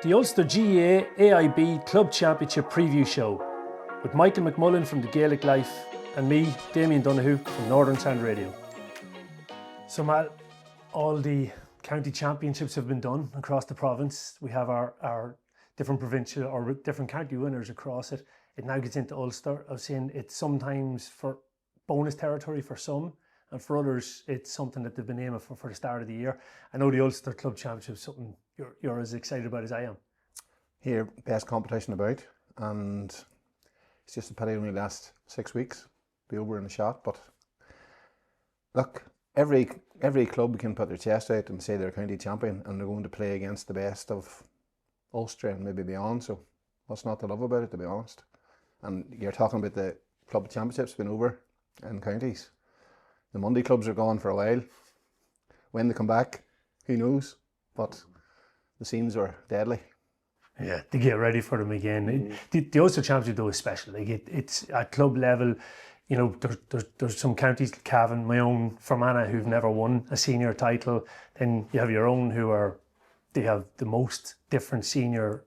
The Ulster GAA AIB Club Championship Preview Show with Michael McMullan from the Gaelic Life and me, Damian Donohoe from Northern Sound Radio. So Mal, all the county championships have been done across the province. We have our different provincial or different county winners across it. It now gets into Ulster. I've seen it sometimes for bonus territory for some, and for others it's something that they've been aiming for the start of the year. I know the Ulster Club Championship is something you're as excited about as I am. Here, best competition about, and it's just a pity only last 6 weeks, be over in a shot. But look, every club can put their chest out and say they're county champion, and they're going to play against the best of Ulster and maybe beyond. So what's not to love about it, to be honest? And you're talking about the club championships been over in counties. The Monday clubs are gone for a while. When they come back, who knows? But the scenes are deadly. Yeah, to get ready for them again. The Ulster Championship though is special. Like it's at club level. You know, there's some counties, Cavan, my own Fermanagh, who've never won a senior title. Then you have your own they have the most different senior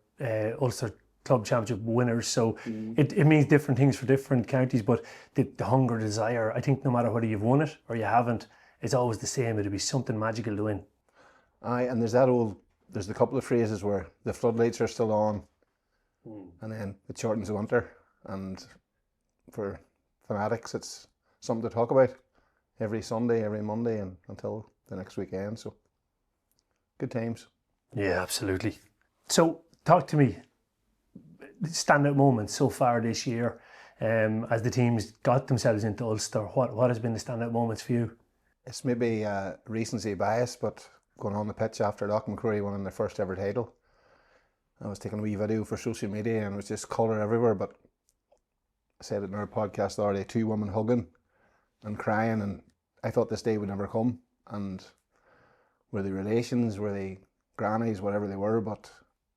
Ulster Club Championship winners. So it means different things for different counties, but the hunger, desire, I think no matter whether you've won it or you haven't, it's always the same. It'll be something magical to win. Aye, and there's a couple of phrases where the floodlights are still on, and then it shortens the winter, and for fanatics it's something to talk about every Sunday, every Monday, and until the next weekend. So good times. Yeah, absolutely. So talk to me, standout moments so far this year, as the teams got themselves into Ulster. What has been the standout moments for you? It's maybe recency bias, but going on the pitch after Loughmacrory winning their first ever title, I was taking a wee video for social media and it was just colour everywhere. But I said it in our podcast the other day, 2 women hugging and crying, and I thought this day would never come. And were they relations, were they grannies, whatever they were, but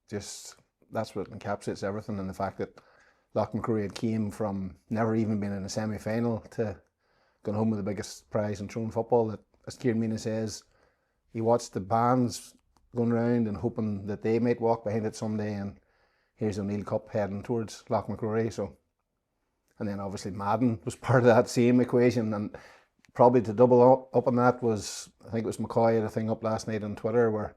just that's what encapsulates everything. And the fact that Loughmacrory had came from never even being in a semi-final to going home with the biggest prize in thrown football. That, as Kieran Meena says, he watched the bands going around and hoping that they might walk behind it someday, and here's O'Neill Cup heading towards Loughmacrory. So, and then obviously Madden was part of that same equation, and probably to double up on that was, I think it was McCoy had a thing up last night on Twitter where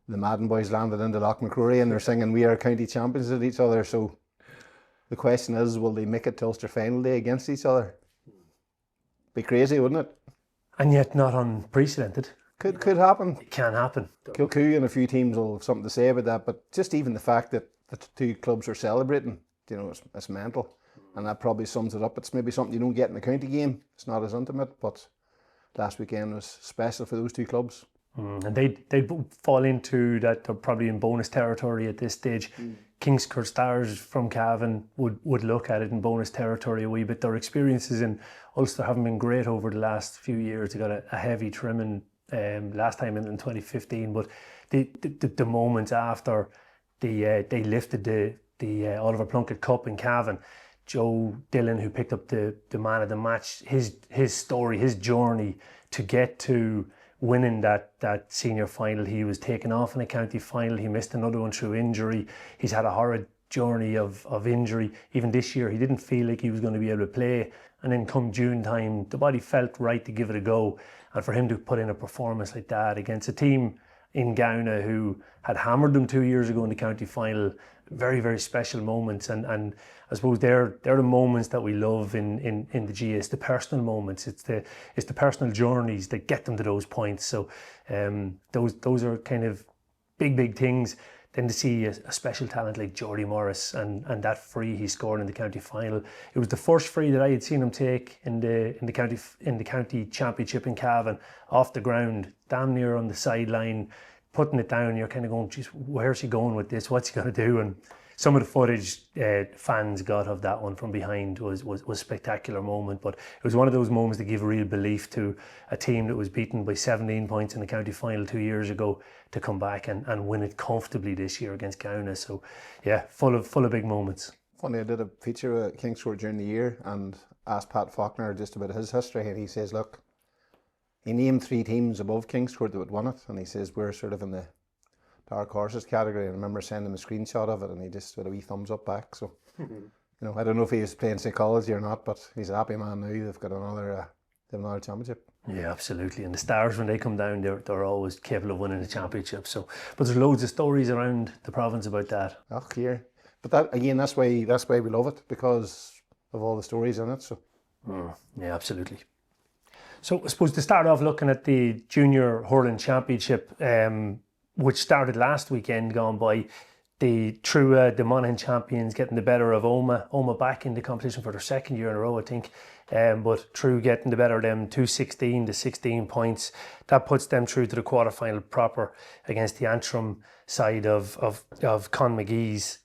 the Madden boys landed into Loughmacrory and they're singing "We Are County Champions" at each other. So the question is, will they make it to Ulster final day against each other? Be crazy, wouldn't it? And yet not unprecedented. Could happen. It can happen. Kilcoo and a few teams will have something to say about that, but just even the fact that the 2 clubs are celebrating, you know, it's mental. And that probably sums it up. It's maybe something you don't get in a county game. It's not as intimate, but last weekend was special for those 2 clubs. And they'd fall into that. They're probably in bonus territory at this stage. Kingscourt Stars from Cavan would look at it in bonus territory a wee bit. Their experiences in Ulster haven't been great over the last few years. They got a heavy trimming last time in 2015, but the moments after they lifted the Oliver Plunkett Cup in Cavan, Joe Dillon, who picked up the man of the match, his story, his journey to get to winning that senior final. He was taken off in a county final. He missed another one through injury. He's had a horrid journey of injury. Even this year, he didn't feel like he was going to be able to play. And then come June time, the body felt right to give it a go. And for him to put in a performance like that against a team in Gowna who had hammered them 2 years ago in the county final, very, very special moments. And I suppose they're the moments that we love in the GAA. It's the personal moments. It's the personal journeys that get them to those points. So those are kind of big things. Then to see a special talent like Jordy Morris and that free he scored in the county final. It was the first free that I had seen him take in the county championship in Cavan, off the ground, damn near on the sideline, putting it down. You're kind of going, geez, where's he going with this? What's he going to do? And some of the footage fans got of that one from behind was a spectacular moment. But it was one of those moments that give real belief to a team that was beaten by 17 points in the county final 2 years ago to come back and win it comfortably this year against Gowna. So yeah, full of big moments. Funny, I did a feature with Kingscourt during the year and asked Pat Faulkner just about his history, and he says, look, he named 3 teams above Kingscourt that would win it, and he says we're sort of in the dark horses category. I remember sending him a screenshot of it, and he just had a wee thumbs up back. So, I don't know if he was playing psychology or not, but he's a happy man now. They've got another championship. Yeah, absolutely. And the Stars, when they come down, they're always capable of winning the championship. So, but there's loads of stories around the province about that. Oh, clear. But that again, that's why we love it, because of all the stories in it. So, yeah, absolutely. So I suppose to start off looking at the Junior Hurling Championship, which started last weekend gone by, the Trua, the Monaghan champions, getting the better of Oma back in the competition for their second year in a row, I think. But True getting the better of them, 2-16 to 16 points. That puts them through to the quarterfinal proper against the Antrim side of Con McGee's.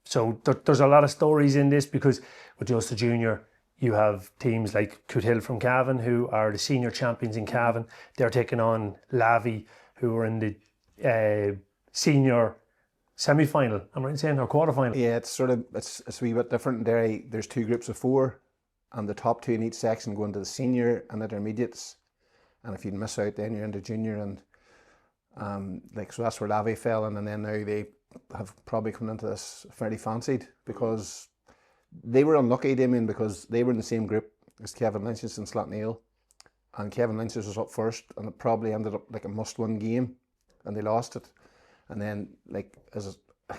So there's a lot of stories in this, because with Ulster Junior, you have teams like Cootehill from Cavan, who are the senior champions in Cavan. They're taking on Lavey, who are in the senior semi-final, am I right in saying, or quarter-final? Yeah, it's a wee bit different. There's 2 groups of 4, and the top 2 in each section go into the senior and intermediates. And if you miss out, then you're into junior, and so that's where Lavey fell in, and then now they have probably come into this fairly fancied, because they were unlucky, Damian, because they were in the same group as Kevin Lynch's and Slaughtneil, and Kevin Lynch's was up first, and it probably ended up like a must-win game, and they lost it. And then,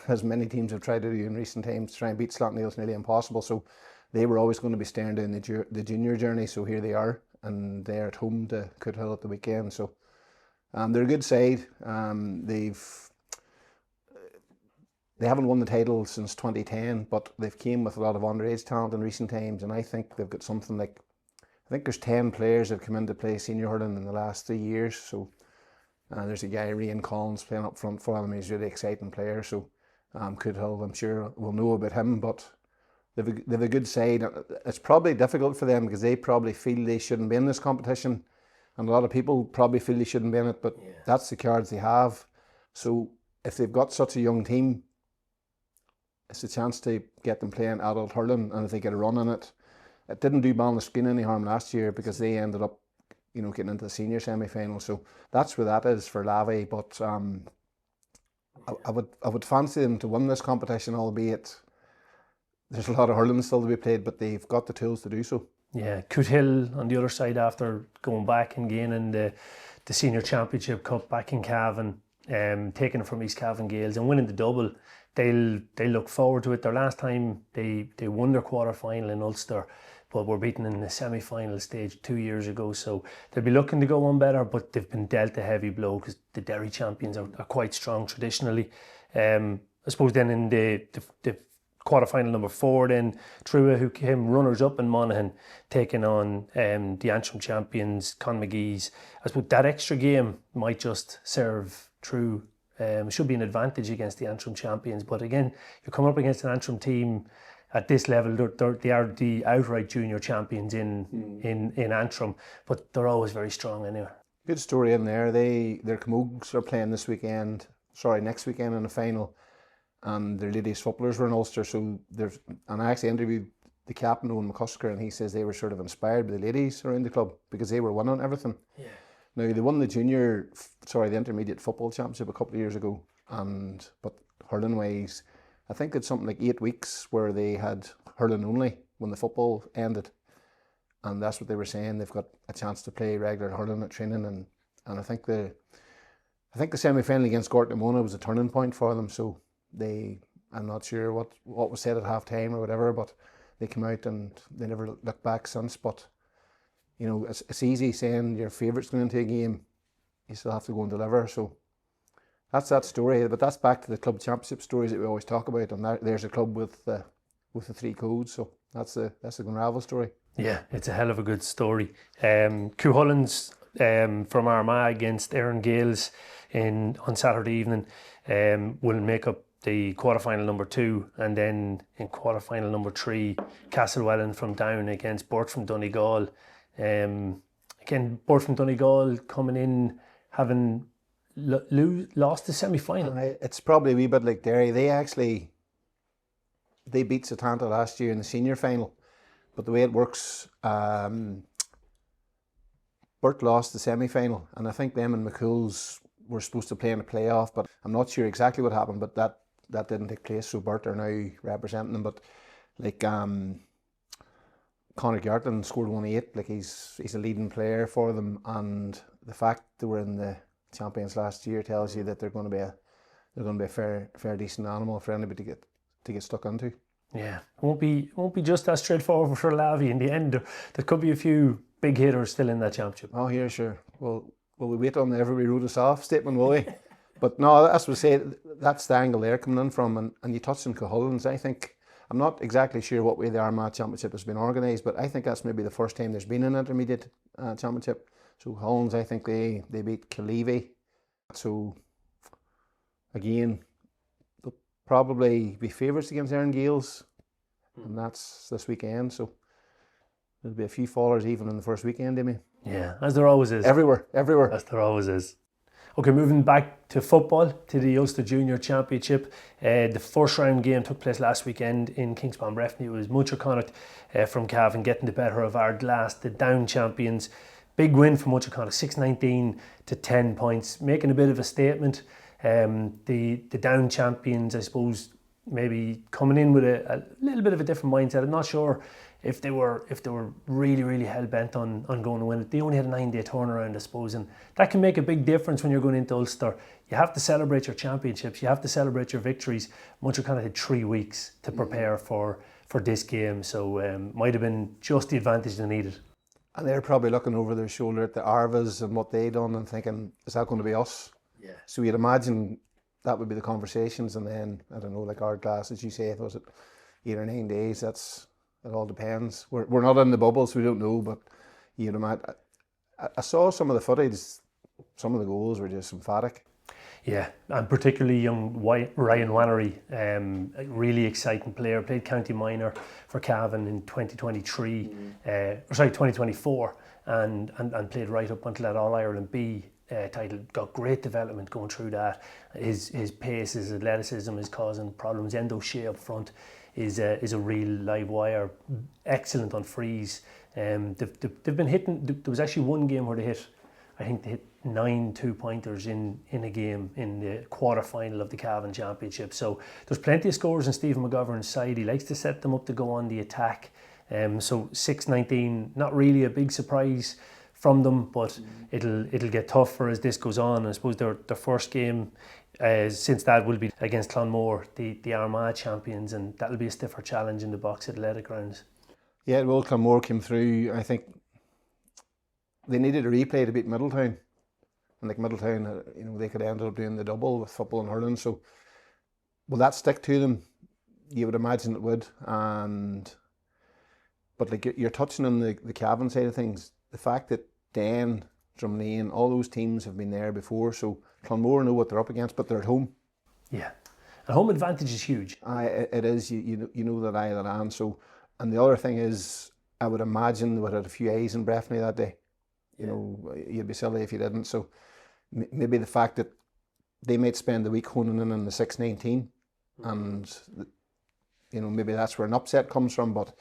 as many teams have tried to do in recent times, try and beat Slaughtneil is nearly impossible. So they were always going to be staring down the junior journey. So here they are, and they're at home to Cootehill at the weekend. So they're a good side. They haven't won the title since 2010, but they've came with a lot of underage talent in recent times, and I think they've got something like, I think there's 10 players that have come in to play senior hurling in the last 3 years. So there's a guy, Rian Collins, playing up front for them. He's a really exciting player. So Cootehill, I'm sure, will know about him, but they've a good side. It's probably difficult for them, because they probably feel they shouldn't be in this competition, and a lot of people probably feel they shouldn't be in it, but that's the cards they have. So if they've got such a young team, it's a chance to get them playing adult hurling, and if they get a run in it. It didn't do Ballinascreen any harm last year, because they ended up getting into the senior semi-final. So that's where that is for Lavey. But I would fancy them to win this competition, albeit there's a lot of hurling still to be played, but they've got the tools to do so. Yeah, Cootehill on the other side, after going back and gaining the senior championship cup back in Cavan, taking it from East Cavan Gales and winning the double, they'll look forward to it. Their last time they won their quarter-final in Ulster, but were beaten in the semi-final stage 2 years ago. So they'll be looking to go on better, but they've been dealt a heavy blow, because the Derry champions are quite strong traditionally. I suppose then in the quarter-final number 4, then Trua, who came runners-up in Monaghan, taking on the Antrim champions, Con McGee's. I suppose that extra game might just serve True. Should be an advantage against the Antrim champions. But again, you're coming up against an Antrim team at this level. They are the outright junior champions in Antrim, but they're always very strong anyway. Good story in there. Their Camogues are playing next weekend in the final, and their ladies footballers were in Ulster. So and I actually interviewed the captain, Owen McCusker, and he says they were sort of inspired by the ladies around the club, because they were winning everything. Yeah. Now, they won the intermediate football championship a couple of years ago, but hurling wise, I think it's something like 8 weeks where they had hurling only when the football ended, and that's what they were saying. They've got a chance to play regular hurling at training, and I think the semi-final against Gortnamona was a turning point for them. So I'm not sure what was said at half time or whatever, but they came out and they never looked back since. But it's easy saying your favourite's going into a game. You still have to go and deliver. So that's that story. But that's back to the club championship stories that we always talk about. And there's a club with the 3 codes. So that's the Glenravel story. Yeah, it's a hell of a good story. Cuchullin's from Armagh against Erin Gales on Saturday evening will make up the quarterfinal number 2, and then in quarterfinal number 3, Castlewellan from Down against Burt from Donegal. Again, Burt from Donegal coming in having lost the semi-final. It's probably a wee bit like Derry. They beat Setanta last year in the senior final, but the way it works, Burt lost the semi-final, and I think them and McCool's were supposed to play in a playoff, but I'm not sure exactly what happened, but that didn't take place, so Bert are now representing them. But like Conor Gartlin scored 1-8, like he's a leading player for them, and the fact they were in the champions last year tells you that they're going to be a fair decent animal for anybody to get stuck into. Yeah, won't be just as straightforward for Lavi in the end. There could be a few big hitters still in that championship. Oh, here, sure. Well, will we wait on the everybody wrote us off statement, will we? But no, that's what I say. That's the angle they're coming in from, and you touched on Cahullans. I think I'm not exactly sure what way the Armagh Championship has been organised, but I think that's maybe the first time there's been an intermediate championship. So Cahullans, I think they beat Killeavy. So again, they'll probably be favourites against Erin Gales, and that's this weekend. So there'll be a few fallers even in the first weekend, Damian. Yeah, as there always is. Everywhere. As there always is. Okay, moving back to football, to the Ulster Junior Championship. The first round game took place last weekend in Kingspan Breffni. It was Muncher Connacht from Cavan getting the better of Ardglass, the Down champions. Big win for Muncher Connacht, 6-19 to 10 points, making a bit of a statement. The Down champions, I suppose, maybe coming in with a little bit of a different mindset. I'm not sure if they were really, really hell-bent on going to win it. They only had a 9-day turnaround, I suppose, and that can make a big difference when you're going into Ulster. You have to celebrate your championships, you have to celebrate your victories. Muncher Connacht had 3 weeks to prepare for this game, so might have been just the advantage they needed. And they're probably looking over their shoulder at the Arvas and what they done and thinking, is that going to be us? Yeah. So you'd imagine that would be the conversations, and then, I don't know, like Ardglass, as you say, was it 8 or 9 days? It all depends. We're not in the bubble, so we don't know, but you'd imagine. I saw some of the footage, some of the goals were just emphatic. Yeah, and particularly young Ryan Wannery, a really exciting player, played county minor for Cavan in 2024, and played right up until that All-Ireland B title. Got great development going through that. His pace, his athleticism is causing problems. Endo Shea up front is a real live wire, excellent on frees. They've been hitting. There was actually one game where they hit 9 2-pointers in a game in the quarterfinal of the Cavan Championship. So there's plenty of scores on Stephen McGovern's side. He likes to set them up to go on the attack. So 6-19, not really a big surprise from them, but it'll get tougher as this goes on. I suppose their first game since that will be against Clonmore, the Armagh champions, and that'll be a stiffer challenge in the Box Athletic grounds. Yeah, well, Clonmore came through. I think they needed a replay to beat Middletown, and like Middletown, they could end up doing the double with football and hurling. So will that stick to them? You would imagine it would. But like you're touching on the Cavan side of things, the fact that Dan, Drumlane, all those teams have been there before, so Clonmore know what they're up against, but they're at home. Yeah, and home advantage is huge. It is. You know that eye of the land. So, and the other thing is, I would imagine they would have had a few eyes in Breffni that day. You'd be silly if you didn't. So maybe the fact that they might spend the week honing in on the 6-19, and maybe that's where an upset comes from. But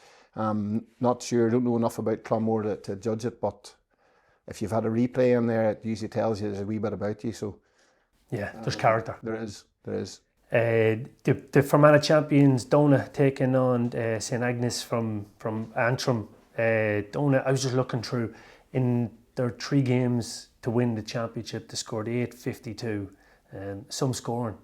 not sure. Don't know enough about Clonmore to judge it. But if you've had a replay in there, it usually tells you there's a wee bit about you. So yeah, there's character. There is. The Fermanagh champions, Donohoe, taking on St Agnes from Antrim. Donohoe, I was just looking through, in their 3 games to win the championship, they scored 8-52. Some scoring.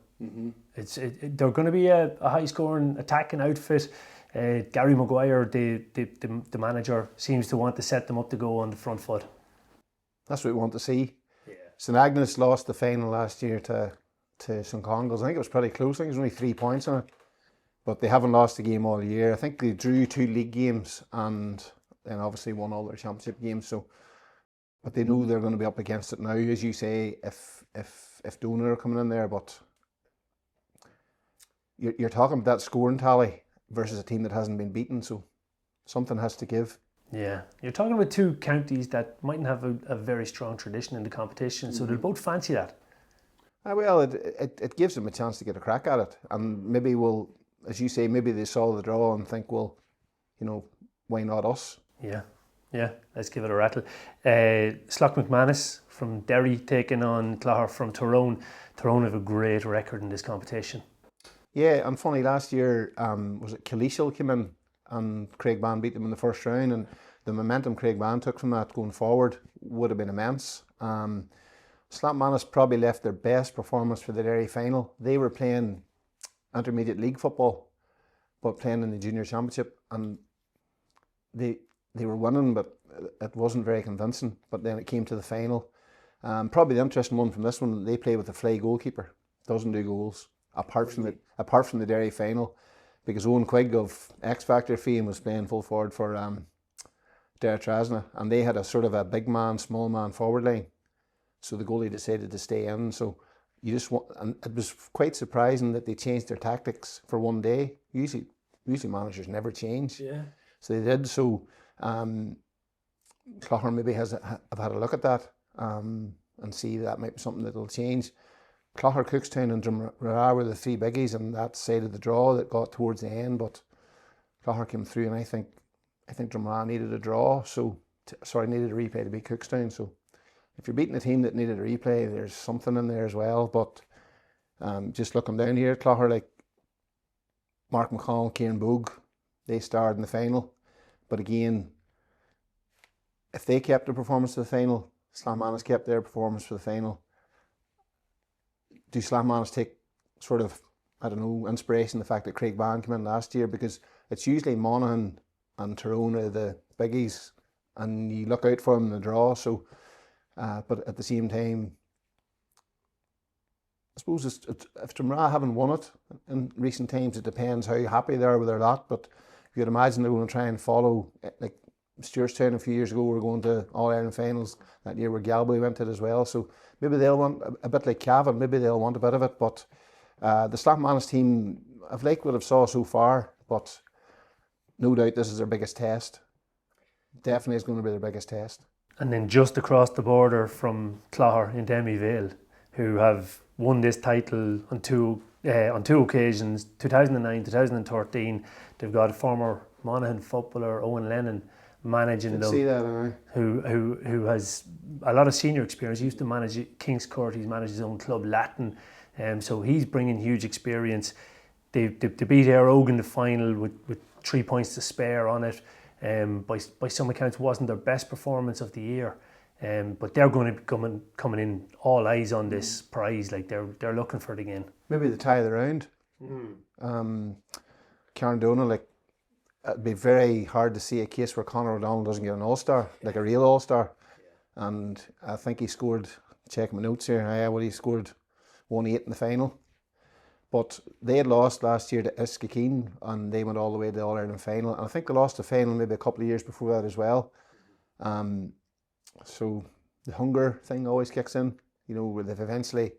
They're going to be a high scoring attacking outfit. Gary Maguire, the manager, seems to want to set them up to go on the front foot. That's what we want to see. Yeah. St Agnes lost the final last year to St Congles. I think it was pretty close. I think it was only 3 points on it. But they haven't lost a game all year. I think they drew 2 league games and then obviously won all their championship games. So, but they know they're going to be up against it now, as you say, if Donohoe are coming in there. But you're talking about that scoring tally versus a team that hasn't been beaten. So something has to give. Yeah, you're talking about 2 counties that mightn't have a very strong tradition in the competition, so they'll both fancy that. Well, it gives them a chance to get a crack at it, and maybe as you say, maybe they saw the draw and think, well, why not us? Yeah, Yeah, let's give it a rattle. Slough McManus from Derry taking on Clogher from Tyrone. Tyrone have a great record in this competition. Yeah, and funny, last year, was it Killishall came in and Craigban beat them in the first round, and the momentum Craigban took from that going forward would have been immense. Slough McManus probably left their best performance for the Derry final. They were playing intermediate league football, but playing in the junior championship, and they were winning, but it wasn't very convincing. But then it came to the final. Probably the interesting one from this one, they play with a fly goalkeeper, doesn't do goals apart from the Derry final, because Owen Quigg of X Factor fame was playing full forward for Derry Trasna, and they had a sort of a big man, small man forward line. So the goalie decided to stay in. So you just want, and it was quite surprising that they changed their tactics for one day. Usually managers never change. Yeah. So they did. So Clogher maybe have had a look at that and see that might be something that will change. Clogher, Cookstown and Drumrara were the three biggies on that side of the draw that got towards the end, but Clogher came through, and I think Drumrara needed a draw, needed a replay to beat Cookstown. So if you're beating a team that needed a replay, there's something in there as well. But just looking down here, Clogher, like Mark McConnell, Kieran Bogue, they starred in the final. But again, if they kept their performance to the final, Slough McManus kept their performance for the final. Do Slough McManus take sort of, I don't know, inspiration in the fact that Craigban came in last year? Because it's usually Monaghan and Tyrone are the biggies, and you look out for them in the draw. So, but at the same time, I suppose if Drumrara haven't won it in recent times, it depends how happy they are with their lot. But you could imagine they're going to try and follow, like Stewartstown a few years ago were going to All-Ireland finals that year where Galway went to it as well. So maybe they'll want a bit like Cavan, maybe they'll want a bit of it. But the Slough McManus team, I've liked what I've saw so far, but no doubt this is their biggest test. Definitely is going to be their biggest test. And then just across the border from Clogher in Demi Vale, who have won this title on two occasions, 2009, 2013. They've got a former Monaghan footballer, Owen Lennon, managing them. See that, who has a lot of senior experience. He used to manage King's Court. He's managed his own club, Latin. So he's bringing huge experience. They beat Air Ogan in the final with 3 points to spare on it. By some accounts, wasn't their best performance of the year. But they're going to be coming in all eyes on this prize. Like they're looking for it again. Maybe the tie of the round. Carndona, like, it'd be very hard to see a case where Conor O'Donnell doesn't get an All-Star, like a real All-Star. And I think he scored, check my notes here, he scored 1-8 in the final. But they had lost last year to Iskakeen, and they went all the way to the All-Ireland final. And I think they lost the final maybe a couple of years before that as well. So the hunger thing always kicks in, where they've eventually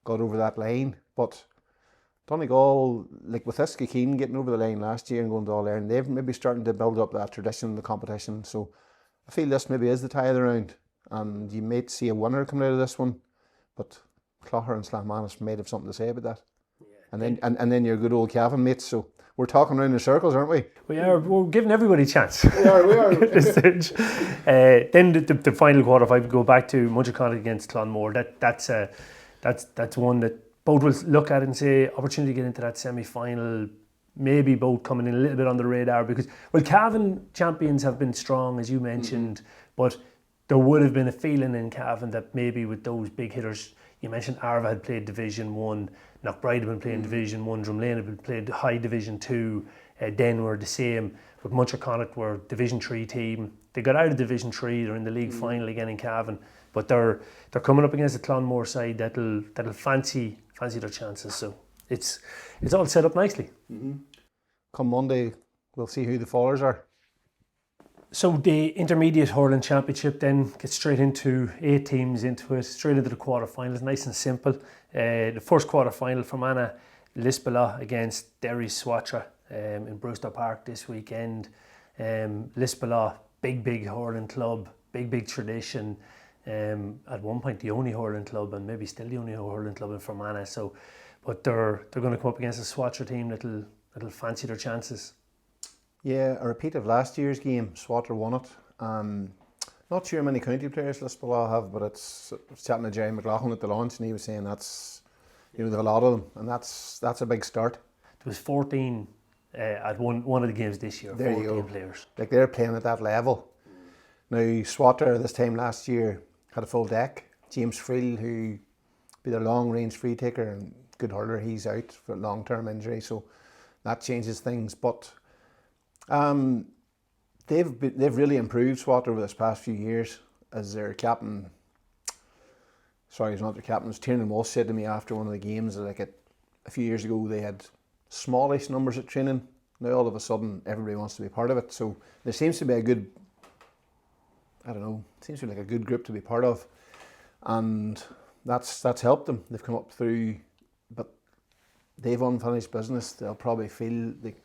got over that line. But Donegal, like with Iskakeen getting over the line last year and going to All-Ireland, they've maybe starting to build up that tradition in the competition. So I feel this maybe is the tie of the round, and you might see a winner coming out of this one. But Clogher and Slough McManus might have something to say about that. Yeah. And then your good old Cavan mates. So we're talking around in circles, aren't we? We are. We're giving everybody a chance. We are. At this stage. Then the final quarter, if I go back to Munchauconnet against Clonmore, that's one that both will look at it and say opportunity to get into that semi-final. Maybe both coming in a little bit on the radar because, well, Cavan champions have been strong, as you mentioned, but there would have been a feeling in Cavan that maybe with those big hitters, you mentioned Arva had played Division 1, Knockbride had been playing Division 1, Drumlane had been played High Division 2, Den were the same, but Munchauconnet were Division 3 team. They got out of Division 3, they're in the league final again in Cavan, but they're coming up against a Clonmore side that'll fancy their chances, so it's all set up nicely. Come Monday, we'll see who the fallers are. So the Intermediate Hurling Championship then gets straight into 8 teams into it, straight into the quarterfinals, nice and simple. The first quarterfinal from Anna Lisbela against Derry Swatra in Brewster Park this weekend. Lisbela, big hurling club, big tradition. At one point the only hurling club and maybe still the only hurling club in Fermanagh. So, but they're going to come up against a Swatra team that'll fancy their chances. Yeah, a repeat of last year's game. Swatra won it. Not sure how many county players Lisbon have, but it's chatting to Jerry McLaughlin at the launch, and he was saying that's, you know, there's a lot of them, and that's a big start. There was 14 at one of the games this year. There 14 you go. players. Like, they're playing at that level. Now, Swatter this time last year had a full deck. James Friel, who be their long range free taker and good hurler, he's out for long-term injury, so that changes things. But they've really improved Swatter over this past few years. As their captain, sorry, he's not their captain, it's Tiernan Walsh said to me after one of the games that, like, a few years ago they had smallish numbers at training. Now all of a sudden everybody wants to be part of it, so there seems to be a good, I don't know, it seems to be like a good group to be part of, and that's helped them. They've come up through, but they've unfinished business. They'll probably feel they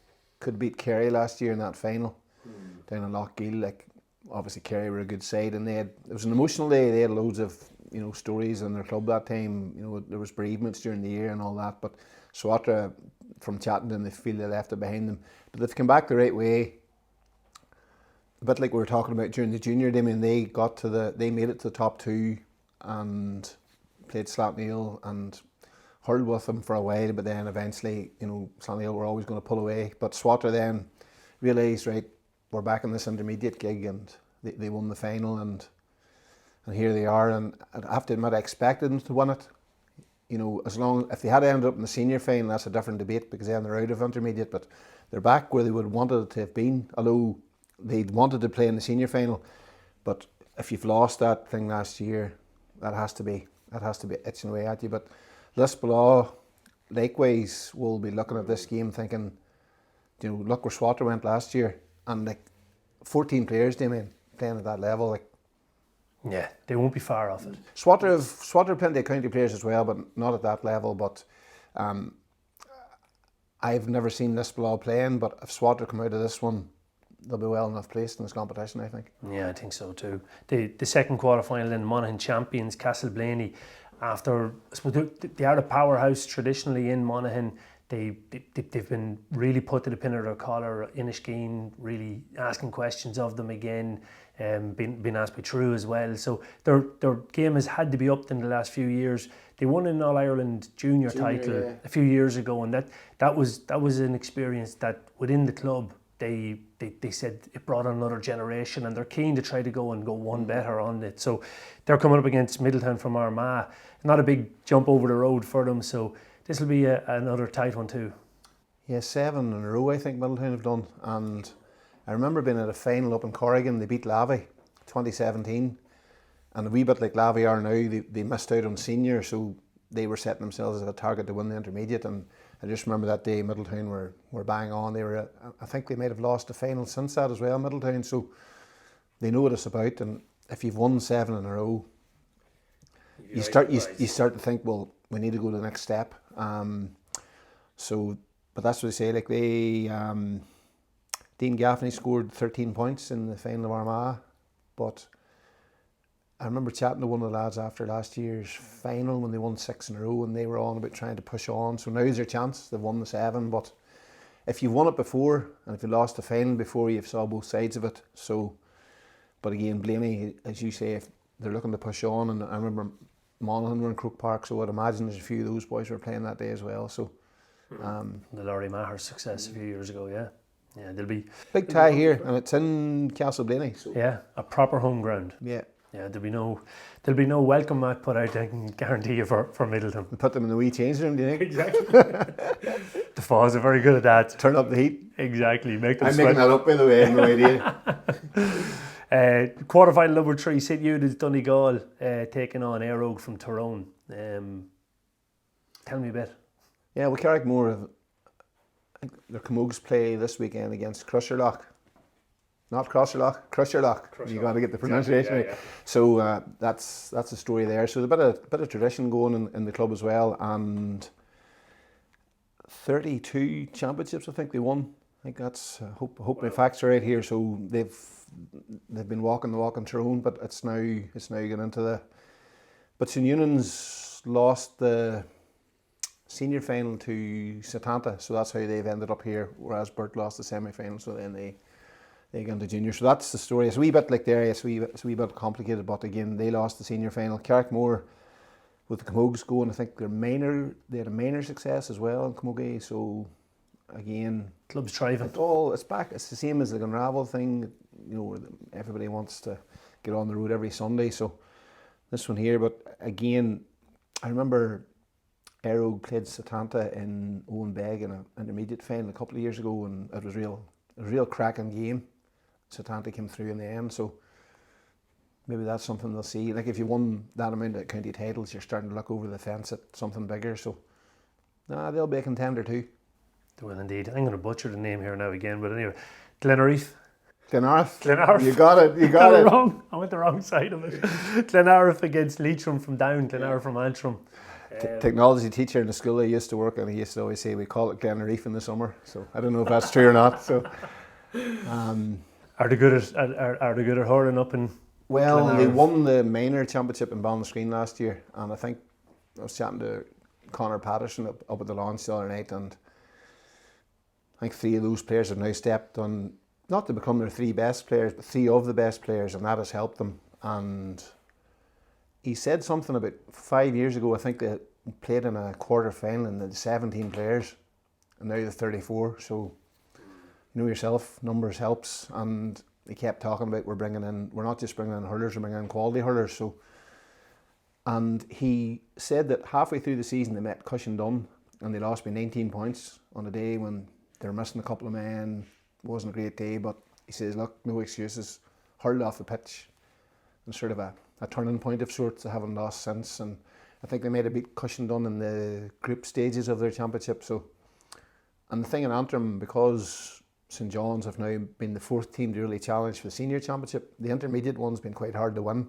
could beat Kerry last year in that final down in Lochgiel. Like, obviously Kerry were a good side, and it was an emotional day. They had loads of, you know, stories in their club that time. You know, there was bereavements during the year and all that, but Swatter, from chatting to them, they feel they left it behind them. But they've come back the right way. A bit like we were talking about during the junior, Damian, they made it to the top two and played Slaughtneil and hurled with them for a while, but then eventually, you know, Slaughtneil were always going to pull away. But Swatter then realised, right, we're back in this intermediate gig, and they won the final, and here they are. And I have to admit, I expected them to win it. You know, if they had ended up in the senior final, that's a different debate, because then they're out of intermediate, but they're back where they would have wanted it to have been, although they'd wanted to play in the senior final. But if you've lost that thing last year, that has to be itching away at you. But Lisbon, likewise, will be looking at this game thinking, you know, look where Swatter went last year, and like 14 players, Damian, playing at that level. Like, yeah, they won't be far off it. Swatter have plenty of county players as well, but not at that level. But I've never seen Lisbon playing, but if Swatter come out of this one, they'll be well enough placed in this competition, I think. Yeah, I think so too. The second quarter-final in Monaghan champions, Castleblaney, after, I suppose, they are the powerhouse traditionally in Monaghan. They've been really put to the pin of their collar. Inishkeen really asking questions of them again, been asked by True as well. So their game has had to be upped in the last few years. They won an All-Ireland junior title a few years ago, and that was an experience that within the club they said it brought on another generation, and they're keen to try to go one better on it. So they're coming up against Middletown from Armagh. Not a big jump over the road for them, so this will be another tight one too. Yeah, 7 in a row I think Middletown have done, and I remember being at a final up in Corrigan. They beat Lavey 2017, and a wee bit like Lavey are now, they missed out on senior, so they were setting themselves as a target to win the intermediate. And I just remember that day Middletown were bang on. I think they might have lost the final since that as well, Middletown, so they know what it's about. And if you've won 7 in a row, you start to think, well, we need to go to the next step. But that's what they say. Like, Dean Gaffney scored 13 points in the final of Armagh, but I remember chatting to one of the lads after last year's final when they won 6 in a row, and they were on about trying to push on. So now's their chance. They've won the 7, but if you've won it before and if you lost the final before, you've saw both sides of it. So, but again, Blaney, as you say, if they're looking to push on, and I remember Monaghan were in Croke Park, so I'd imagine there's a few of those boys who were playing that day as well. So the Laurie Maher success a few years ago, yeah, there'll be big tie here, and it's in Castleblaney. So yeah, a proper home ground. Yeah, there'll be no welcome mat put out, I can guarantee you, for Middleton. We put them in the wee change room, do you think? Exactly. The Foz are very good at that. Turn up the heat. Exactly. Make them I'm sweat. making that up, by the way. I have no idea. Quarterfinal number 3, St. Eud's Donegal taking on Aerogue from Tyrone. Tell me a bit. Yeah, well, Carrickmore, I think their Camogues play this weekend against Crusherlock. Not Crusherlock, Crusherlock. You got to get the pronunciation right. So that's the story there. So there's a bit of tradition going in the club as well, and 32 championships I think they won. I think that's hope my facts are right here. So they've been walking the walk in Tyrone, but it's now getting into the. But St. Eunan's lost the senior final to Setanta, so that's how they've ended up here. Whereas Burt lost the semi-final, so then they they got into junior. So that's the story. It's a wee bit like Derry. It's a wee bit complicated, but again, they lost the senior final. Carrickmore, with the Camogues going, I think they had a minor success as well in Camogie. So again, club's thriving. It's back. It's the same as the Unravel thing. You know, where everybody wants to get on the road every Sunday. So this one here, but again, I remember Aero played Setanta in Owen Beg in an intermediate final a couple of years ago, and it was a real cracking game. Setanta came through in the end, so maybe that's something they'll see. Like if you won that amount of county titles, you're starting to look over the fence at something bigger. So, they'll be a contender too. They will indeed. I'm going to butcher the name here now again, but anyway, Glenariff. Glenariff. You got it. You got it. Wrong. I went the wrong side of it. Glenariff against Leitrim from Down. Glenariff from Antrim. Technology teacher in the school I used to work in, he used to always say we call it Glenariff in the summer. So I don't know if that's true or not. So, are they good at hurling up in? Well, Glenariff? They won the minor championship in Ballinascreen last year, and I think I was chatting to Conor Patterson up at the launch the other night, and I think 3 of those players have now stepped on, not to become their 3 best players, but 3 of the best players, and that has helped them. And he said something about 5 years ago, I think they played in a quarter-final and the 17 players, and now the 34. So, you know yourself, numbers helps. And he kept talking about we're not just bringing in hurlers, we're bringing in quality hurlers. So, and he said that halfway through the season they met Cushendun and they lost by 19 points on a day when they were missing a couple of men. It wasn't a great day, but he says, look, no excuses, hurled off the pitch, and sort of a turning point of sorts. They haven't lost since, and I think they made a beat Cushendun in the group stages of their championship. So, and the thing in Antrim, because St John's have now been the 4th team to really challenge for the senior championship, the intermediate one's been quite hard to win,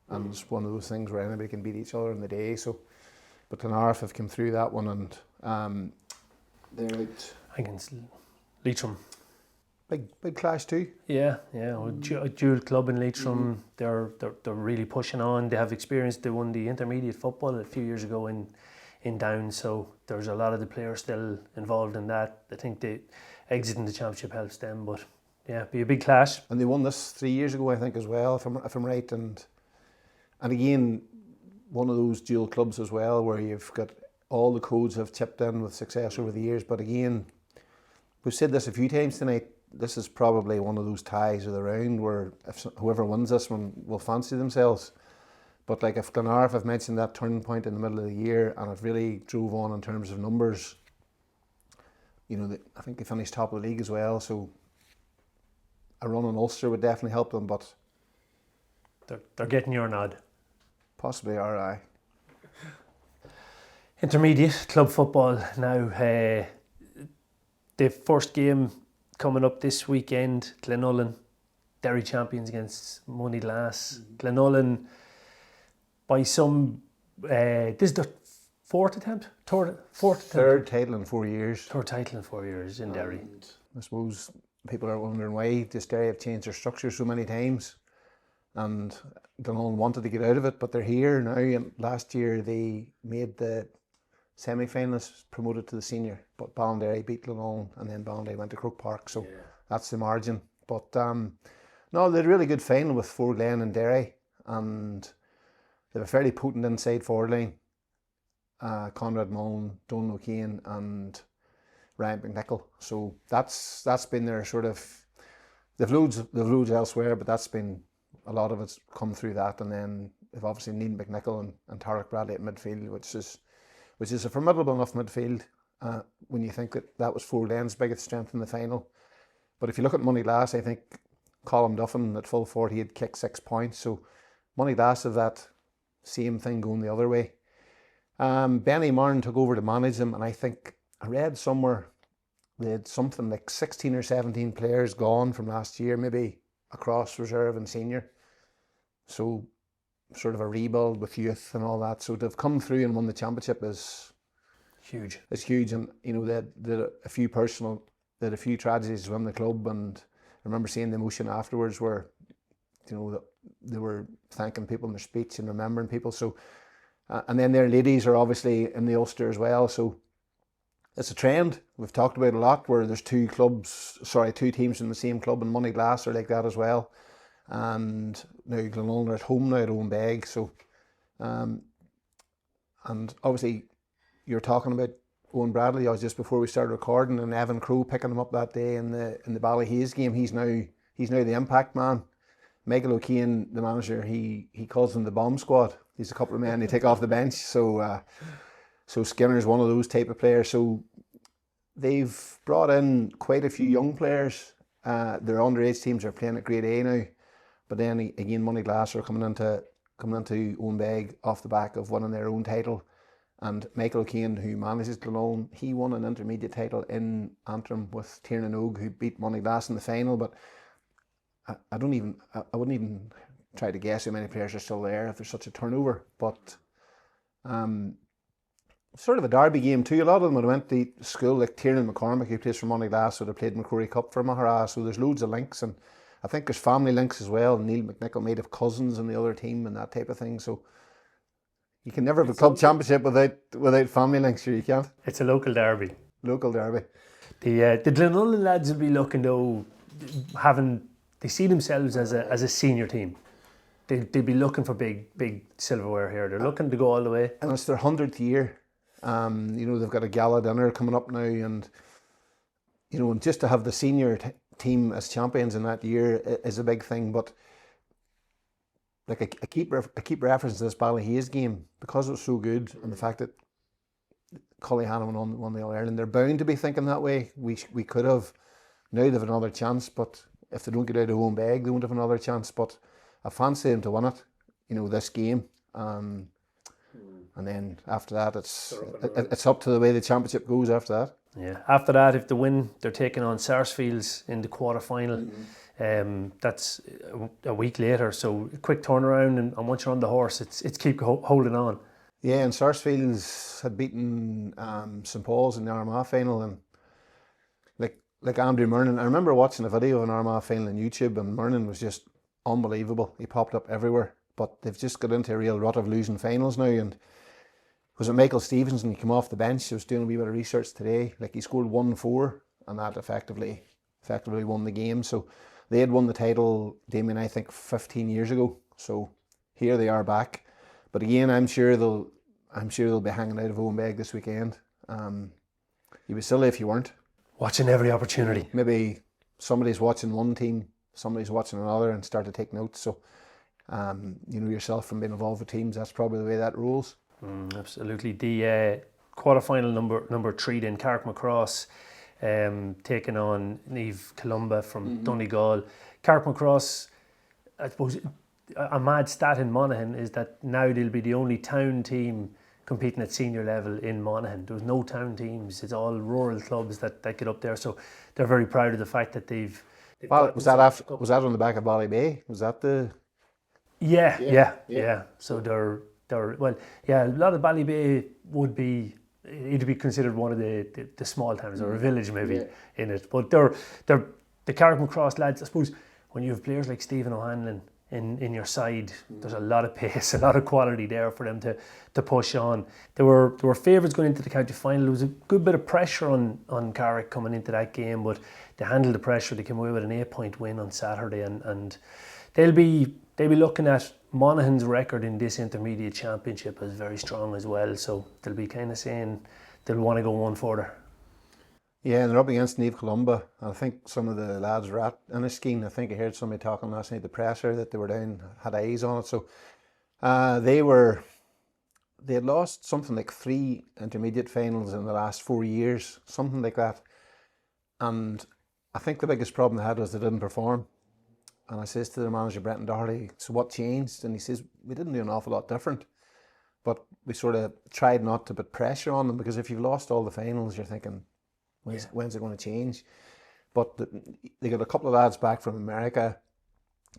and it's one of those things where anybody can beat each other in the day. So, but Glenariff have come through that one, and they're out against Leitrim. Big clash too. Yeah. Dual club in Leitrim. They're really pushing on. They have experience. They won the intermediate football a few years ago in Down. So there's a lot of the players still involved in that. I think they exiting the championship helps them. But yeah, be a big clash. And they won this 3 years ago, I think, as well, if I'm right. And again, one of those dual clubs as well, where you've got all the codes have chipped in with success over the years. But again, we've said this a few times tonight. This is probably one of those ties of the round where whoever wins this one will fancy themselves. But like if Glenariff, I've mentioned that turning point in the middle of the year, and it really drove on in terms of numbers. You know, I think they finished top of the league as well. So a run on Ulster would definitely help them. But they're getting your nod. Possibly RI. Intermediate club football now. The first game coming up this weekend, Glenullen, Derry champions against Moneyglass. Glenullen, by some, this is the fourth attempt? Third title in 4 years. Third title in 4 years in Derry. I suppose people are wondering why this Derry have changed their structure so many times. And Glenullen wanted to get out of it, but they're here now. And last year they made the semi-finalists promoted to the senior, but Ballinderry beat Glenullen, and then Ballinderry went to Croke Park, so that's the margin. But no, they had a really good final with Fore Glen and Derry, and they have a fairly potent inside forward line. Conrad Mullen, Donohoe Kane, and Ryan McNichol. So that's been their sort of. They've loads elsewhere, but that's been a lot of it's come through that, and then they've obviously Neil McNichol and Tarek Bradley at midfield, which is a formidable enough midfield when you think that was Fore Glen's biggest strength in the final. But if you look at Moneyglass, I think Colm Duffin at full 40 had kicked 6 points. So Moneyglass have that same thing going the other way. Benny Martin took over to manage them, and I think I read somewhere they had something like 16 or 17 players gone from last year, maybe across reserve and senior. So sort of a rebuild with youth and all that. So to have come through and won the championship is huge. It's huge, and you know they had a few tragedies within the club, and I remember seeing the emotion afterwards where, you know, they were thanking people in their speech and remembering people. So, and then their ladies are obviously in the Ulster as well. So it's a trend. We've talked about it a lot where there's two teams in the same club, and Moneyglass are like that as well. And now Glenolin are at home now at Owenbeg. So, and obviously you're talking about Owen Bradley. I was just before we started recording, and Evan Crowe picking him up that day in the Ballyhaise game. He's now the impact man. Michael O'Keefe, the manager, he calls them the bomb squad. He's a couple of men they take off the bench. So Skinner's one of those type of players. So they've brought in quite a few young players. Their underage teams are playing at Grade A now, but then again, Moneyglass are coming into Owenbeg off the back of winning their own title. And Michael O'Keefe, who manages Glenolin, he won an intermediate title in Antrim with Tiernan Og, who beat Moneyglass in the final. But I wouldn't even try to guess how many players are still there if there's such a turnover. But sort of a derby game too. A lot of them would have went to school, like Tiernan McCormick, who plays for Moneyglass, would have played McCrory Cup for Mahara. So there's loads of links, and I think there's family links as well. Neil McNichol might have cousins in the other team and that type of thing. So you can never have a club championship without family links. Sure, you can't. It's a local derby. Local derby. The Glenolin lads will be looking though, they see themselves as a senior team. They'd be looking for big silverware here. They're looking to go all the way. And it's their 100th year. They've got a gala dinner coming up now, and and just to have the senior team as champions in that year is a big thing. But like I keep referencing this Ballyhaise game because it was so good, and the fact that Cullyhannon won the All Ireland. They're bound to be thinking that way. We could have. Now they have another chance, but if they don't get out of Owenbeg, they won't have another chance. But I fancy them to win it, this game. And then after that, it's up to the way the championship goes after that. Yeah. After that, if they win, they're taking on Sarsfields in the quarterfinal. That's a week later, so a quick turnaround, and once you're on the horse, it's keep holding on. Yeah, and Sarsfields had beaten St Paul's in the Armagh final, and like Andrew Murnan, I remember watching a video of an Armagh final on YouTube, and Murnan was just unbelievable. He popped up everywhere, but they've just got into a real rut of losing finals now. And was it Michael Stevenson? He came off the bench. I was doing a wee bit of research today. Like, he scored 1-4, and that effectively won the game. So they had won the title, Damian, I think 15 years ago. So here they are back. But again, I'm sure they'll be hanging out of Owenbeg this weekend. You'd be silly if you weren't. Watching every opportunity. Maybe somebody's watching one team, somebody's watching another, and start to take notes. So, yourself from being involved with teams, that's probably the way that rolls. Absolutely. The quarterfinal number 3 then, Carrickmacross taking on Niamh Columba from Donegal. Carrickmacross, I suppose, a mad stat in Monaghan is that now they'll be the only town team competing at senior level in Monaghan. There was no town teams. It's all rural clubs that get up there. So they're very proud of the fact that they've was that on the back of Ballybay? Was that the? Yeah. So they're a lot of Ballybay it'd be considered one of the small towns or a village maybe in it. But they're the Carrickmacross lads. I suppose when you have players like Stephen O'Hanlon in your side, there's a lot of pace, a lot of quality there for them to push on. They were favourites going into the county final. There was a good bit of pressure on Carrick coming into that game, but they handled the pressure. They came away with an 8-point win on Saturday, and they'll be looking at Monaghan's record in this intermediate championship as very strong as well. So they'll be kind of saying they'll want to go one further. Yeah, and they're up against Niamh Columba. I think some of the lads were at Inniskeen. I think I heard somebody talking last night, the presser, that they were down, had eyes on it. So they had lost something like 3 intermediate finals in the last 4 years, something like that. And I think the biggest problem they had was they didn't perform. And I says to their manager, Brenton Doherty, so what changed? And he says, we didn't do an awful lot different. But we sort of tried not to put pressure on them, because if you've lost all the finals, you're thinking, when's it going to change? But they got a couple of lads back from America,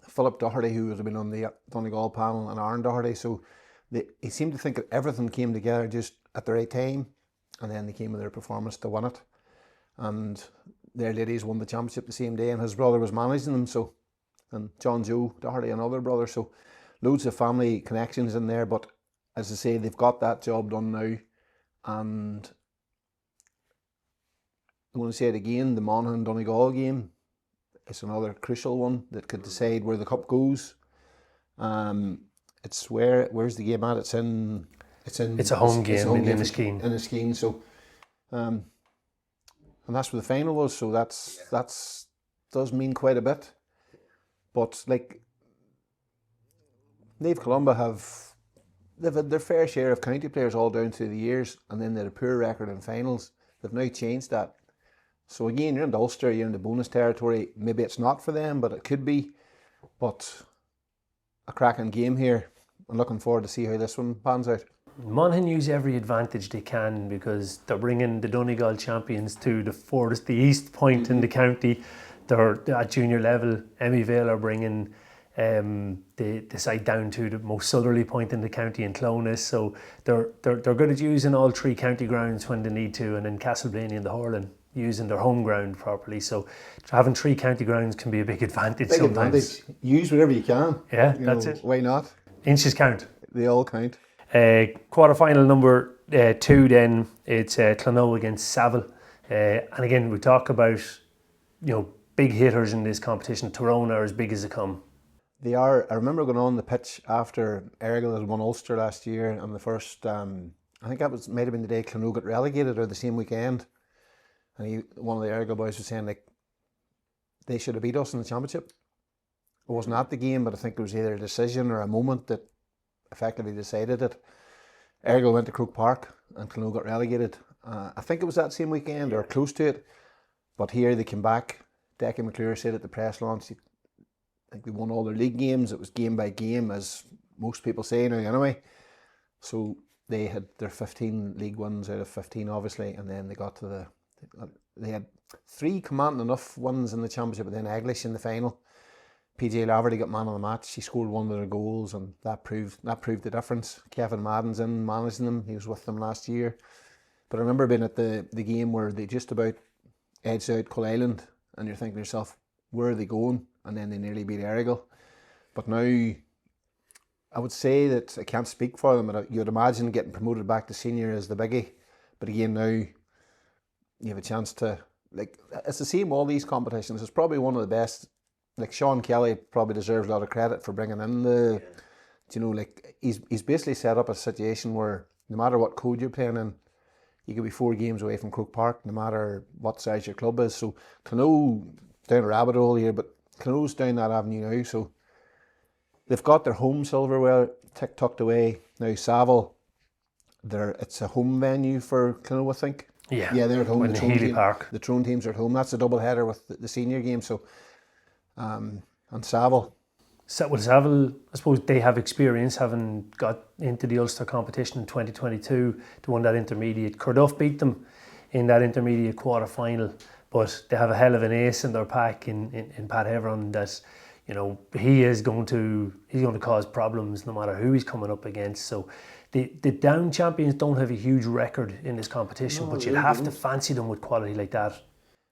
Philip Doherty, who would have been on the Donegal panel, and Aaron Doherty. So he seemed to think that everything came together just at the right time, and then they came with their performance to win it. And their ladies won the championship the same day, and his brother was managing them. So, and John Joe Doherty, another brother. So loads of family connections in there. But as I say, they've got that job done now, and I'm going to say it again, the Monaghan Donegal game is another crucial one that could decide where the cup goes. It's where's the game at? It's a home game in Inniskeen. Inniskeen. So, and that's where the final was. So that's does mean quite a bit. But like, Naomh Columba they've had their fair share of county players all down through the years, and then they had a poor record in finals. They've now changed that. So again, you're in the Ulster, you're in the bonus territory. Maybe it's not for them, but it could be. But a cracking game here. I'm looking forward to see how this one pans out. Monaghan use every advantage they can because they're bringing the Donegal champions to the east point in the county. They're at junior level. Emmy Vale are bringing the side down to the most southerly point in the county in Clonus. So they're good at using all three county grounds when they need to, and then Castleblaney and the hurling using their home ground properly. So having three county grounds can be a big advantage sometimes. Use whatever you can. Yeah, that's it. Why not? Inches count. They all count. Quarterfinal number 2 then, it's Donohoe against Saville. And again, we talk about, big hitters in this competition. Tyrone are as big as they come. They are. I remember going on the pitch after Errigal had won Ulster last year, and the first, I think that might have been the day Donohoe got relegated or the same weekend. And one of the Errigal boys was saying, like, they should have beat us in the championship. It wasn't at the game, but I think it was either a decision or a moment that effectively decided it. Errigal went to Croke Park and Donohoe got relegated. I think it was that same weekend or close to it. But here they came back. Decky McClure said at the press launch, I think they won all their league games. It was game by game, as most people say now anyway. So they had their 15 league wins out of 15, obviously, and then they got to they had 3 commanding enough ones in the championship, but then Eglish in the final. PJ Laverty got man of the match. He scored one of their goals, and that proved the difference. Kevin Madden's in managing them. He was with them last year. But I remember being at the game where they just about edged out Cull Island, and you're thinking to yourself, where are they going? And then they nearly beat Errigal. But now, I would say that I can't speak for them, but you would imagine getting promoted back to senior is the biggie. But again, now you have a chance to, like, it's the same all these competitions. It's probably one of the best. Like, Sean Kelly probably deserves a lot of credit for bringing in he's basically set up a situation where no matter what code you're playing in, you could be 4 games away from Croke Park, no matter what size your club is. So Donohoe down a rabbit hole here, but Donohoe's down that avenue now. So they've got their home silverware tucked away. Now Saville, it's a home venue for Donohoe, I think. Yeah, they're at home. In the Healy Park. The Tyrone teams are at home. That's a double header with the senior game. So, and Saville. Saville, I suppose they have experience having got into the Ulster competition in 2022 to win that intermediate. Carduff beat them in that intermediate quarter final, but they have a hell of an ace in their pack in Pat Heveron that, he's going to cause problems no matter who he's coming up against. So the Down champions don't have a huge record in this competition, but you'd have to fancy them with quality like that.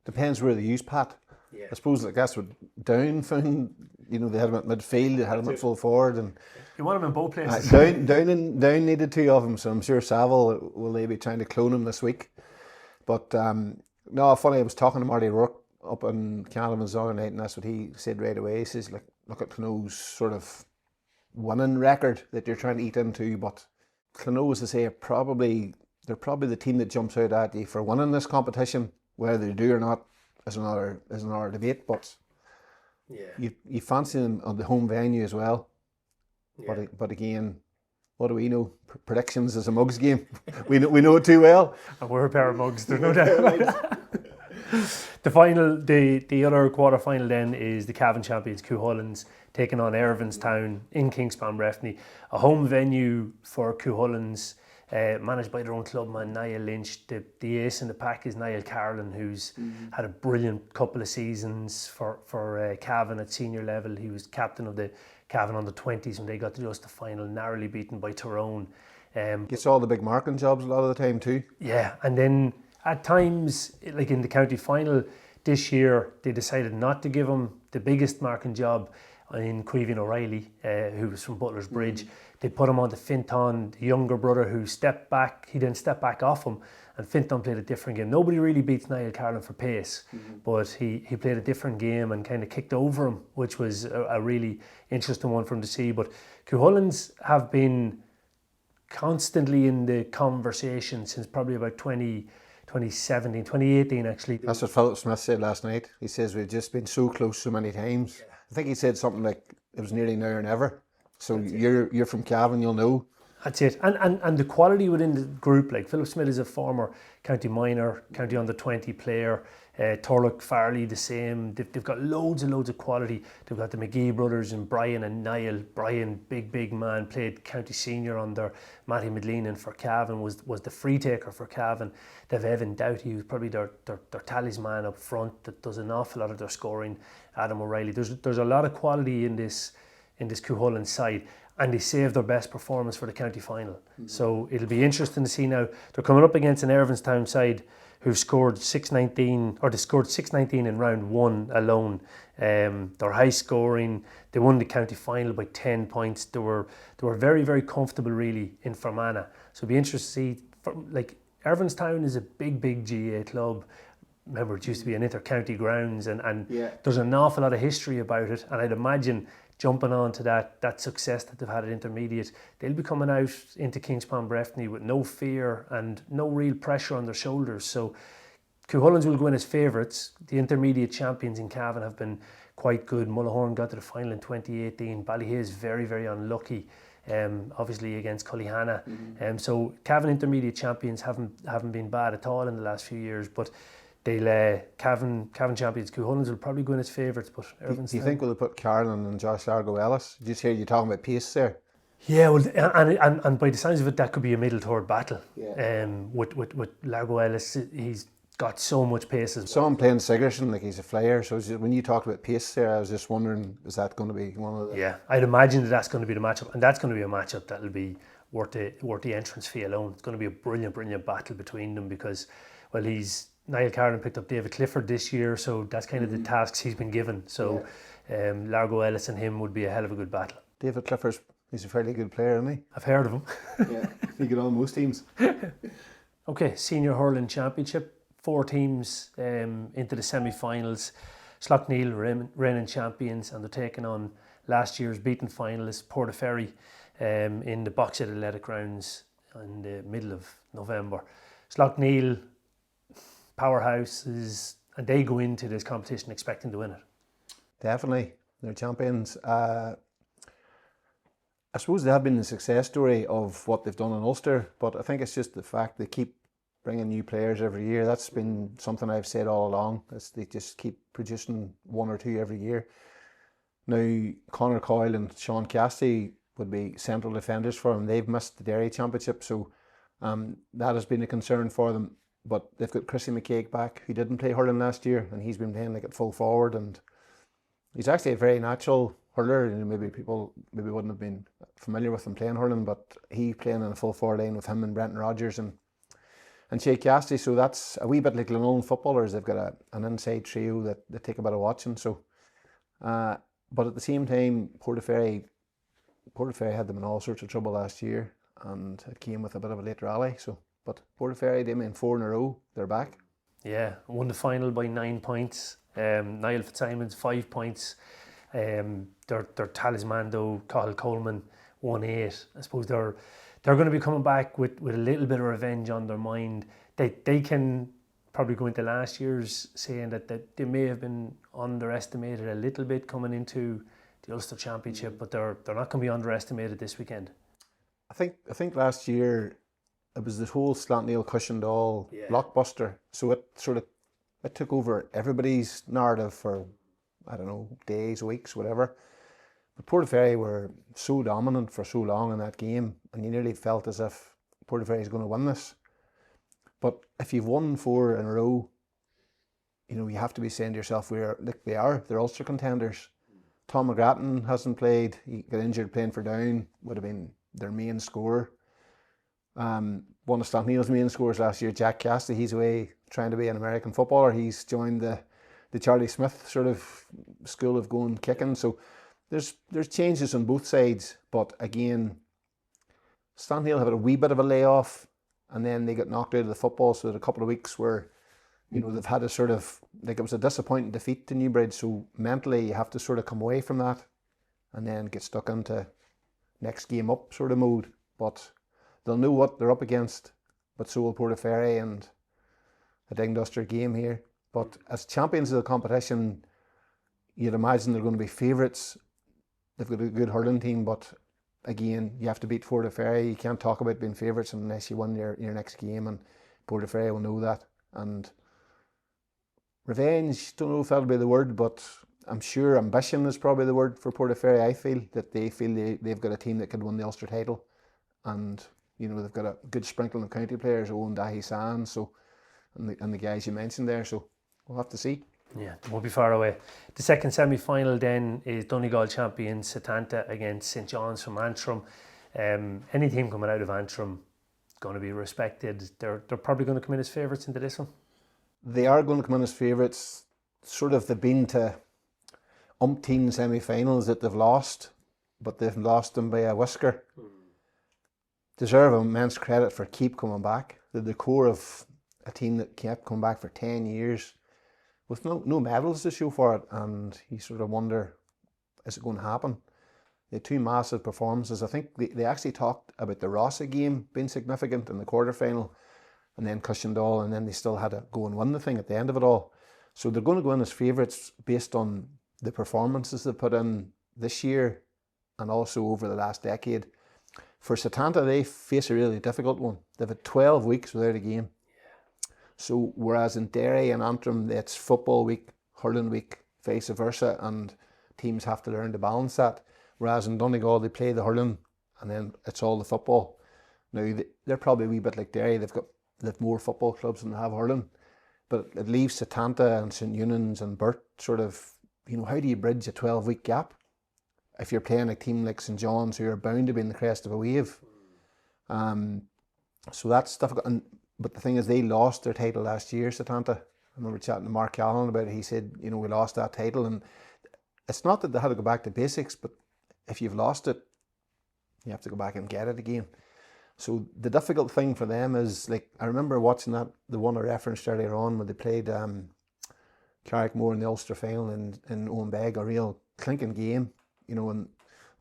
Depends where they use Pat. Yeah. I suppose that's what Down found. They had him at midfield, they had him at full forward, and you want him in both places. Down needed 2 of them, so I'm sure Saville will they be trying to clone him this week. But no, funny, I was talking to Marty Rourke up in Canavan's the other night, and that's what he said right away. He says, like, look at Donohoe's sort of winning record that you're trying to eat into, but Donohoe, as I say, they're probably the team that jumps out at you for winning this competition. Whether they do or not is another debate, but yeah, you fancy them on the home venue as well. Yeah. But again, what do we know? Predictions is a mugs game. we know it too well. And we're a pair of mugs, there's no doubt about that. The other quarter final then is the Cavan champions Cuchulains taking on Irvinstown in Kingspan Breffni, a home venue for Cuchulains, managed by their own clubman Niall Lynch. The ace in the pack is Niall Carlin, who's had a brilliant couple of seasons for Cavan at senior level. He was captain of the Cavan under 20s when they got to just the final, narrowly beaten by Tyrone. Gets all the big marking jobs a lot of the time too. Yeah, and then at times, like in the county final this year, they decided not to give him the biggest marking job, in Caoimhín O'Reilly, who was from Butler's Bridge. They put him on to Fintan, the younger brother, who stepped back. He then stepped back off him, and Fintan played a different game. Nobody really beats Niall Carlin for pace, but he played a different game and kind of kicked over him, which was a really interesting one for him to see. But Cuchullins have been constantly in the conversation since probably about 2017, 2018 actually. That's what Philip Smith said last night. He says we've just been so close so many times. Yeah. I think he said something like it was nearly now or never. So you're from Cavan, you'll know. That's it. And the quality within the group, like Philip Smith is a former county minor, county under 20 player. Turlock Farley the same. They've got loads of quality. They've got the McGee brothers and Brian and Niall. Brian, big man, played county senior under Matty McLean for Cavan, was the free taker for Cavan. They've Evan Doughty, who's probably their talisman up front, that does an awful lot of their scoring. Adam O'Reilly. There's a lot of quality in this Cuchullin side, and they saved their best performance for the county final. So it'll be interesting to see now. They're coming up against an Irvinstown side who've scored 619, or they scored 619 in round one alone. They're high scoring. They won the county final by 10 points. They were very comfortable really in Fermanagh. So it'll be interesting to see. Like Irvinstown is a big GAA club. Remember, it used to be an inter-county grounds, and there's an awful lot of history about it. And I'd imagine jumping on to that success that they've had at intermediate, they'll be coming out into Kingspan Breffni with no fear and no real pressure on their shoulders. So Cuchullins will go in as favourites. The intermediate champions in Cavan have been quite good. Mullahoran got to the final in 2018. Ballyhay is very unlucky, obviously against Cullyhanna. So Cavan intermediate champions haven't been bad at all in the last few years, but they'll Cavan champions Cuchullins will probably go in as favourites, but Irvinstown. Do you think we'll put Carlin and Josh Largo Ellis? Did you hear you talking about pace there? Yeah, well, and by the sounds of it, that could be a middle third battle. With Largo Ellis, he's got so much pace as well. Saw him playing Sigerson like he's a flyer. So when you talked about pace there, I was just wondering, is that going to be one of the? Yeah, I'd imagine that's going to be the matchup, and that's going to be a matchup that'll be worth the entrance fee alone. It's going to be a brilliant battle between them because, well, Niall Carlin picked up David Clifford this year, so that's kind of the tasks he's been given. So Largo Ellis and him would be a hell of a good battle. David Clifford's, he's a fairly good player, isn't he? I've heard of him. Yeah, he get on most teams. Okay, Senior Hurling Championship. 4 teams into the semi-finals. Slaughtneil, reigning champions, and they're taking on last year's beaten finalists, Portaferry, in the Boxhead Athletic Grounds in the middle of November. Slaughtneil, powerhouses, and they go into this competition expecting to win it. Definitely, they're champions. I suppose they have been the success story of what they've done in Ulster, but I think it's just the fact they keep bringing new players every year. That's been something I've said all along. They just keep producing 1 or 2 every year. Now, Conor Coyle and Sean Cassidy would be central defenders for them. They've missed the Derry Championship, so that has been a concern for them. But they've got Chrissy McCaig back, who didn't play hurling last year, and he's been playing like at full forward, and he's actually a very natural hurler. Maybe people wouldn't have been familiar with him playing hurling, but he playing in a full forward line with him and Brenton Rodgers and Shay Cassidy. So that's a wee bit like Glenollan footballers. They've got an inside trio that take a bit of watching. So, but at the same time, Portaferry had them in all sorts of trouble last year, and it came with a bit of a late rally. So. But Portaferry, they made 4 in a row. They're back. Yeah, won the final by 9 points. Niall Fitzsimons 5 points. Their talisman though, Cathal Coleman, won 8. I suppose they're going to be coming back with a little bit of revenge on their mind. They can probably go into last year's saying that they may have been underestimated a little bit coming into the Ulster Championship, but they're not going to be underestimated this weekend. I think last year it was this whole Slaughtneil cushioned all blockbuster, so it took over everybody's narrative for, I don't know, days, weeks, whatever. But Portaferry were so dominant for so long in that game, and you nearly felt as if Portaferry is going to win this. But if you've won 4 in a row, you have to be saying to yourself, they're Ulster contenders. Tom McGrattan hasn't played. He got injured playing for Down, would have been their main scorer. One of Slaughtneil's main scorers last year, Jack Cassidy, he's away trying to be an American footballer. He's joined the Charlie Smith sort of school of going kicking. So there's changes on both sides, but again, Stanhill have had a wee bit of a layoff, and then they got knocked out of the football, so there's a couple of weeks where, you know, they've had a sort of, like, it was a disappointing defeat to Newbridge, so mentally you have to sort of come away from that and then get stuck into next game up sort of mode. But they'll know what they're up against, but so will Portaferry and a Dingduster game here. But as champions of the competition, you'd imagine they're going to be favourites. They've got a good hurling team, but again, you have to beat Portaferry. You can't talk about being favourites unless you win your next game, and Portaferry will know that. And revenge, don't know if that'll be the word, but I'm sure ambition is probably the word for Portaferry. I feel that they've got a team that could win the Ulster title, and you know, they've got a good sprinkling of county players, Owen Dahi-San, so and the guys you mentioned there. So we'll have to see. Yeah, it won't be far away. The second semi-final then is Donegal champion Setanta against St John's from Antrim. Any team coming out of Antrim going to be respected. They're probably going to come in as favourites into this one. They are going to come in as favourites. Sort of, they've been to umpteen semi-finals that they've lost, but they've lost them by a whisker. Deserve immense credit for keep coming back. The core of a team that kept coming back for 10 years with no medals to show for it, and you sort of wonder, is it going to happen? They had two massive performances. I think they actually talked about the Rossa game being significant in the quarterfinal, and then Cushendall, and then they still had to go and win the thing at the end of it all. So they're going to go in as favourites based on the performances they put in this year and also over the last decade. For Setanta, they face a really difficult one. They've had 12 weeks without a game. So whereas in Derry and Antrim, it's football week, hurling week, vice versa, and teams have to learn to balance that. Whereas in Donegal, they play the hurling and then it's all the football. Now, they're probably a wee bit like Derry. They've more football clubs than they have hurling. But it leaves Setanta and St Eunan's and Burt sort of, you know, how do you bridge a 12-week gap if you're playing a team like St John's, who are bound to be in the crest of a wave? So that's difficult. But the thing is, they lost their title last year, Setanta. I remember chatting to Mark Allen about it. He said, you know, we lost that title. And it's not that they had to go back to basics, but if you've lost it, you have to go back and get it again. So the difficult thing for them is, like, I remember watching the one I referenced earlier on, where they played Carrickmore in the Ulster final in Owenbeg, a real clinking game, you know, and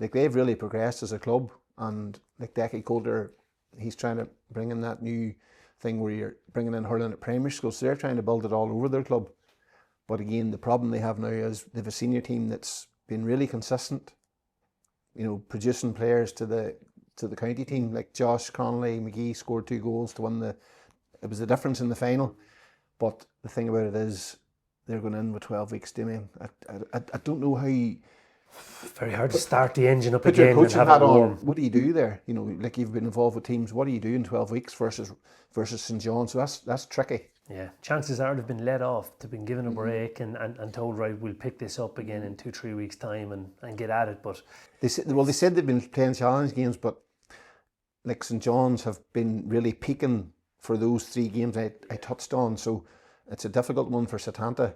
like they've really progressed as a club. And like Decky Coulter, he's trying to bring in that new thing where you're bringing in hurling at primary school, so they're trying to build it all over their club. But again, the problem they have now is they have a senior team that's been really consistent, you know, producing players to the county team. Like Josh Connolly McGee scored 2 goals to win it was the difference in the final. But the thing about it is, they're going in with 12 weeks, Damian. I don't know how you... Very hard to start the engine up put again your and coaching have hat it on. warm. What do you do there? You know, like, you've been involved with teams. What do you do in 12 weeks versus St John's? So that's tricky. Yeah, chances are they've been let off, they've been given a break and told, right, we'll pick this up again in 2-3 weeks' time and get at it. But they said they've been playing challenge games, but like St John's have been really peaking for those 3 games I touched on. So it's a difficult one for Setanta.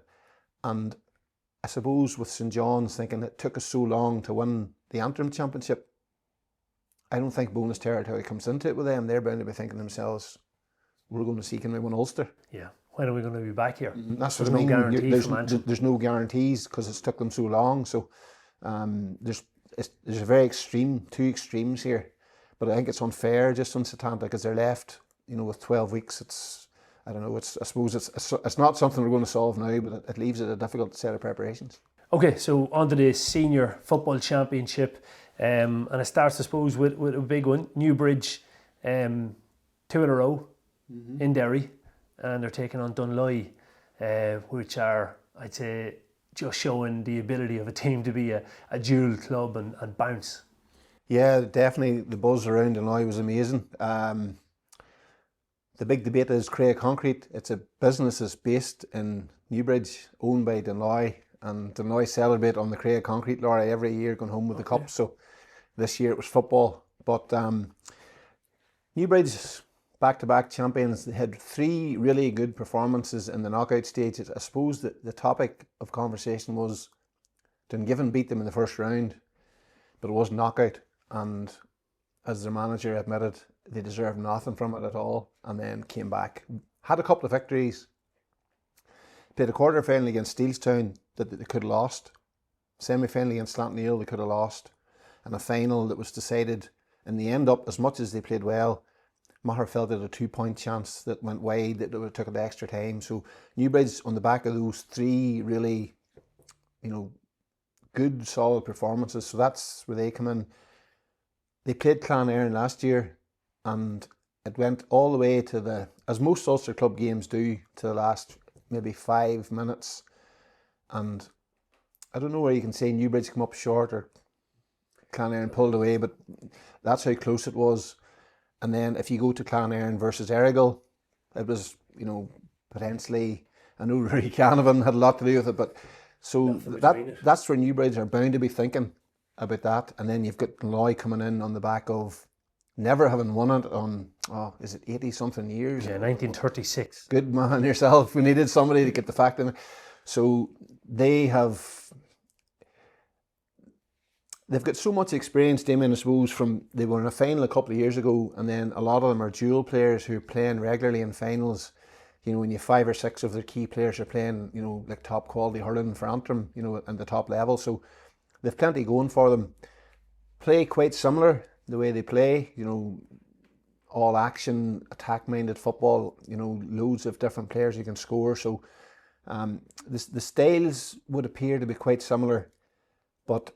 And I suppose with St John's thinking it took us so long to win the Antrim Championship, I don't think bonus territory comes into it with them. They're bound to be thinking to themselves, we're going to see, can we win Ulster? yeah, when are we going to be back here? That's There's what I no mean. guarantee from Antrim. There's no guarantees because it's took them so long. So there's a very extreme, 2 extremes here. But I think it's unfair just on Setanta because they're left, you know, with 12 weeks. I don't know. I suppose it's not something we're going to solve now, but it leaves it a difficult set of preparations. Okay, so on to the Senior Football Championship, and it starts, I suppose, with a big one. Newbridge, 2 in a row in Derry, and they're taking on Dunloe, which are, I'd say, just showing the ability of a team to be a dual club and bounce. Yeah, definitely. The buzz around Dunloe was amazing. The big debate is Crea Concrete. It's a business that's based in Newbridge, owned by Dunloe, and Dunloe celebrate on the Crea Concrete lorry every year, going home with the cup. So this year it was football. But Newbridge, back-to-back champions, they had 3 really good performances in the knockout stages. I suppose that the topic of conversation was Dungiven beat them in the first round, but it was knockout, and as their manager admitted, they deserved nothing from it at all, and then came back, had a couple of victories, played a quarter-final against Steelstown that they could have lost, semi-final against Slantneil they could have lost, and a final that was decided in the end up, as much as they played well, Maher felt it a 2-point chance that went wide, that it took it the extra time. So Newbridge, on the back of those 3 really, good, solid performances, so that's where they come in. They played Clonairon last year, and it went all the way to as most Ulster club games do, to the last maybe 5 minutes. And I don't know where you can say Newbridge come up short or Clonairon pulled away, but that's how close it was. And then if you go to Clonairon versus Errigal, it was, potentially, I know Rory Canavan had a lot to do with it, but so that's where Newbridge are bound to be thinking about that. And then you've got Loy coming in on the back of never having won it on, is it 80-something years? Yeah, 1936. Good man yourself. We needed somebody to get the fact in. So they've got so much experience, Damian, I suppose, they were in a final a couple of years ago, and then a lot of them are dual players who are playing regularly in finals. When you have 5 or 6 of their key players are playing, like top quality hurling for Antrim, at the top level. So they've plenty going for them. Play quite similar, the way they play, all action, attack-minded football, loads of different players you can score. So the styles would appear to be quite similar, but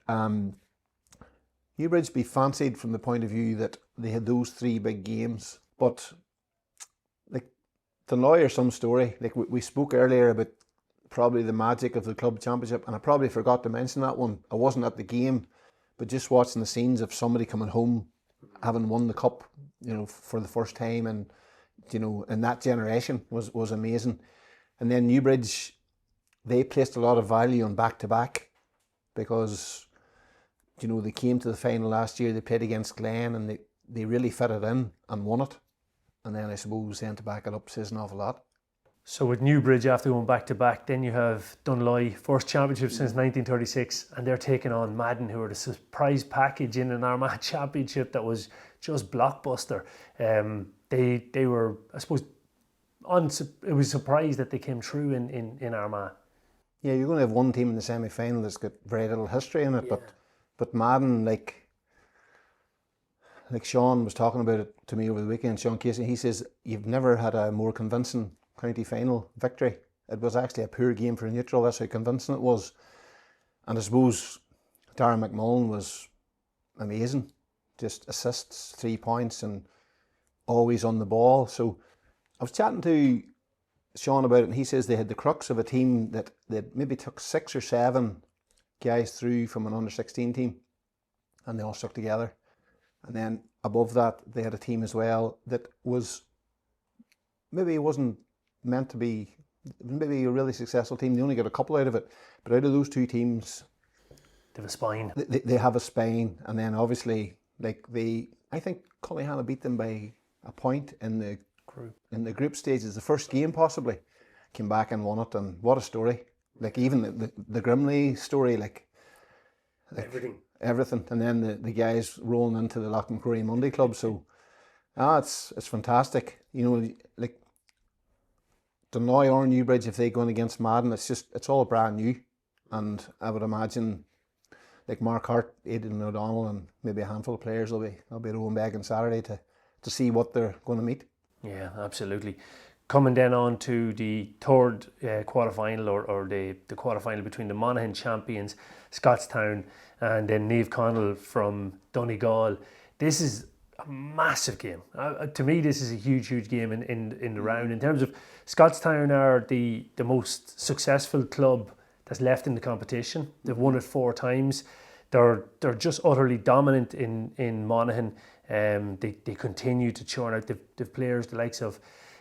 Newbridge be fancied from the point of view that they had those 3 big games. But like the lawyer, some story. Like we spoke earlier about probably the magic of the club championship, and I probably forgot to mention that one. I wasn't at the game, but just watching the scenes of somebody coming home, having won the cup, for the first time, and in that generation was amazing. And then Newbridge, they placed a lot of value on back-to-back, because they came to the final last year, they played against Glen, and they really fitted in and won it. And then I suppose then to back it up says an awful lot. So with Newbridge after going back to back, then you have Dunloy, first championship since 1936, and they're taking on Madden, who are the surprise package in an Armagh championship that was just blockbuster. They were, I suppose, it was surprised that they came through in Armagh. Yeah, you're going to have one team in the semi-final that's got very little history in it, yeah. But Madden, like Sean was talking about it to me over the weekend, Sean Casey, he says, you've never had a more convincing county final victory. It was actually a poor game for a neutral, that's how convincing it was. And I suppose Darren McMullan was amazing, just assists, 3 points, and always on the ball. So I was chatting to Sean about it, and he says they had the crux of a team that maybe took 6 or 7 guys through from an under-16 team, and they all stuck together. And then above that, they had a team as well that was, maybe it wasn't meant to be, maybe a really successful team. They only got a couple out of it, but out of those 2 teams, they have a spine. They have a spine, and then obviously, I think Cullyhanna beat them by a point in the group stages. The first game possibly came back and won it, and what a story! Like even the Grimley story, like everything, and then the guys rolling into the Lochmacrory Monday Club. So, it's fantastic. Like Donohoe or Newbridge, if they go in against Madden, it's all brand new, and I would imagine like Mark Hart, Aidan O'Donnell, and maybe a handful of players will be at Owenbeg on Saturday to see what they're going to meet. Yeah, absolutely. Coming then on to the third quarterfinal or the quarterfinal between the Monaghan champions, Scottstown, and then Niamh Connell from Donegal. This is a massive game. To me, this is a huge game in the round. In terms of Scottstown are the most successful club that's left in the competition. They've won it 4 times. They're just utterly dominant in Monaghan. They continue to churn out the players, the likes of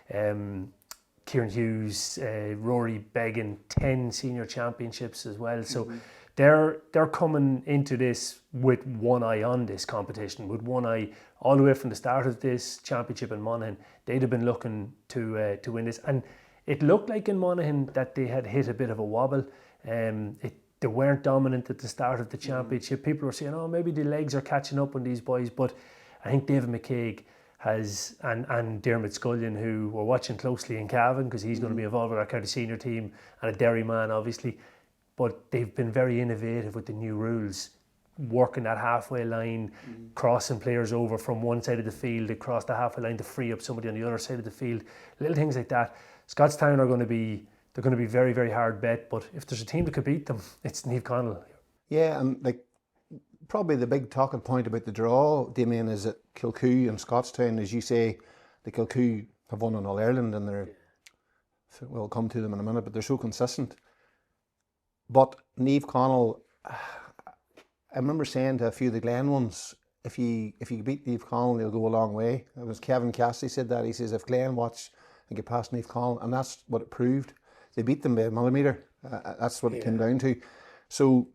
Kieran Hughes, Rory Beggan, 10 senior championships as well. So they're coming into this with one eye on this competition, with one eye all the way from the start of this championship in Monaghan. They'd have been looking to win this, and it looked like in Monaghan that they had hit a bit of a wobble. they weren't dominant at the start of the championship. People were saying, oh, maybe the legs are catching up on these boys. But I think David McCaig has, and Dermot Scullion, who we're watching closely in Cavan, because he's going to be involved with our county senior team, and a Derry man, obviously. But they've been very innovative with the new rules, working that halfway line, crossing players over from one side of the field across the halfway line to free up somebody on the other side of the field. Little things like that. Scottstown are going to be, they're going to be very, very hard bet, but if there's a team that could beat them, it's Niamh Connell. Yeah, and like probably the big talking point about the draw, Damian, is that Kilcoo and Scottstown, as you say, the Kilcoo have won in All Ireland, and they're, we'll come to them in a minute, but they're so consistent. But Niamh Connell, I remember saying to a few of the Glen ones, if you beat Niamh Connell, you'll go a long way. It was Kevin Cassidy said that. He says if Glen watch and get past Niamh Connell, and that's what it proved. They beat them by a millimetre. That's what it came down to. So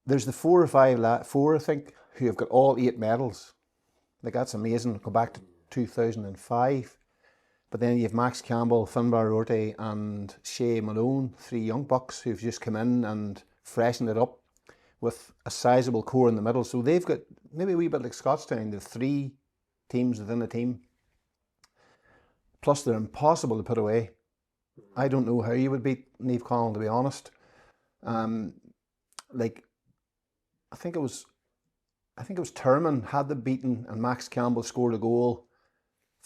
there's the 4 or 5, 4 I think, who have got all 8 medals. Like, that's amazing. Go back to 2005. But then you have Max Campbell, Finbar Rorty and Shea Malone, 3 young bucks who've just come in and freshened it up with a sizable core in the middle. So they've got, maybe a wee bit like Scottstown, the 3 teams within the team. Plus they're impossible to put away. I don't know how you would beat Niamh Connell, to be honest. Like, I think it was Turman had them beaten and Max Campbell scored a goal.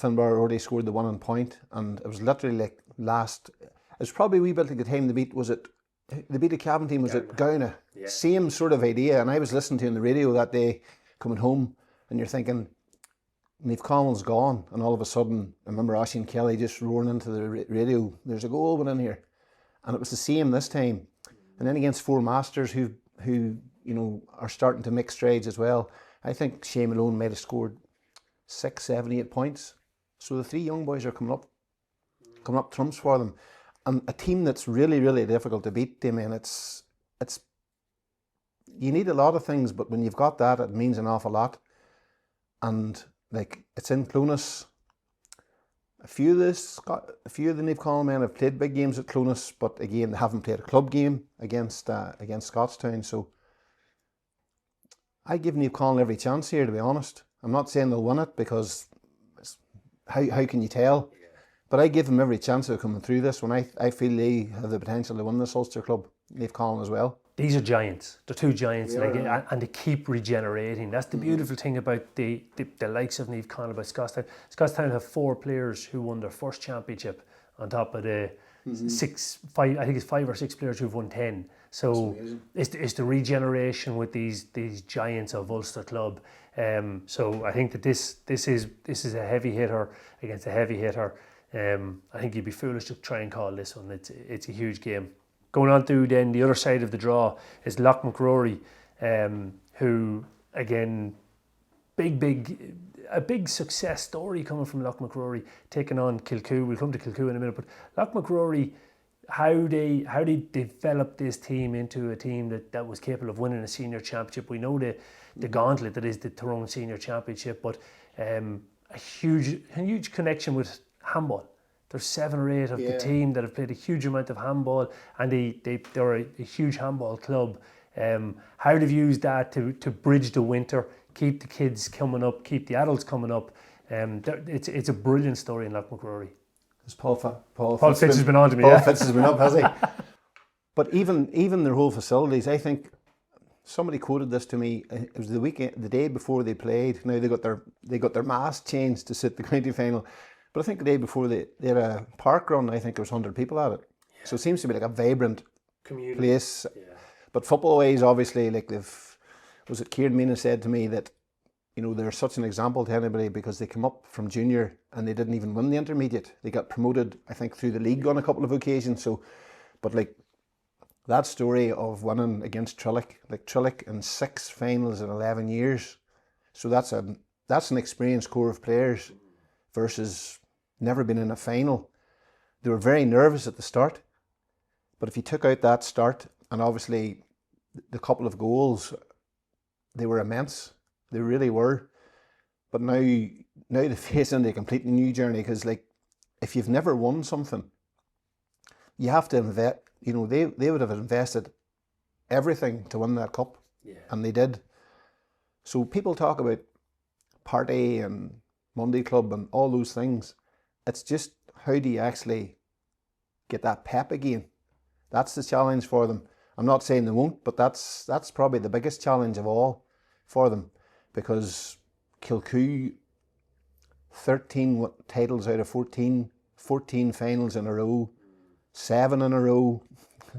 Finbar already scored the winning point, and it was literally like it was probably a wee bit like the time they beat a Cavan team, was it Gowna? Yeah. Same sort of idea. And I was listening to on the radio that day coming home, and you're thinking, Niamh Connell's gone, and all of a sudden, I remember Oisín Kelly just roaring into the radio, there's a goal went in here. And it was the same this time. And then against 4 Masters who you know, are starting to make strides as well. I think Shea Malone might have scored 6, 7, 8 points. So the 3 young boys are coming up trumps for them. And a team that's really, really difficult to beat, Damian, it's you need a lot of things, but when you've got that, it means an awful lot. And like, it's in Clonus. A few of the Niamh Connell men have played big games at Clonus, but again, they haven't played a club game against Scottstown. So I give Niamh Connell every chance here, to be honest. I'm not saying they'll win it, because how can you tell? But I give them every chance of coming through this when I feel they have the potential to win this Ulster club, Niamh Connell as well. These are giants. They're 2 giants, and they keep regenerating. That's the beautiful thing about the likes of Niamh Connell, about Scottstown. Scottstown have 4 players who won their first championship, on top of the 5 or 6 players who've won 10. So it's the regeneration with these giants of Ulster club. So I think that this is a heavy hitter against a heavy hitter. I think you'd be foolish to try and call this one. It's a huge game. Going on to then the other side of the draw is Loch McRory, who again, a big success story coming from Loch McRory, taking on Kilcoo. We'll come to Kilcoo in a minute, but Loch McRory, how they developed this team into a team that was capable of winning a senior championship. We know the gauntlet that is the Tyrone Senior Championship, but a huge connection with handball. There's 7 or 8 of the team that have played a huge amount of handball, and they're a huge handball club. How they've used that to bridge the winter, keep the kids coming up, keep the adults coming up. It's a brilliant story in Loch McRory. Paul Fitz has been on to me. Paul Fitz has been up, has he? But even their whole facilities, I think somebody quoted this to me. It was the day before they played. Now they got their mast changed to sit the county final. But I think the day before they had a park run. I think there was 100 people at it. Yeah. So it seems to be like a vibrant community place. Yeah. But football wise, obviously, like Kieran Meena said to me that, you know, they're such an example to anybody because they come up from junior and they didn't even win the intermediate. They got promoted, I think, through the league on a couple of occasions. So, but like that story of winning against Trillick in 6 finals in 11 years. So that's an experienced core of players versus never been in a final. They were very nervous at the start, but if you took out that start and obviously the couple of goals, they were immense. They really were. But now they face into a completely new journey, because like if you've never won something, you have to you know, they would have invested everything to win that cup, and they did. So people talk about party and Monday Club and all those things. It's just, how do you actually get that pep again? That's the challenge for them. I'm not saying they won't, but that's probably the biggest challenge of all for them, because Kilcoo, 13 titles out of 14, 14 finals in a row, 7 in a row.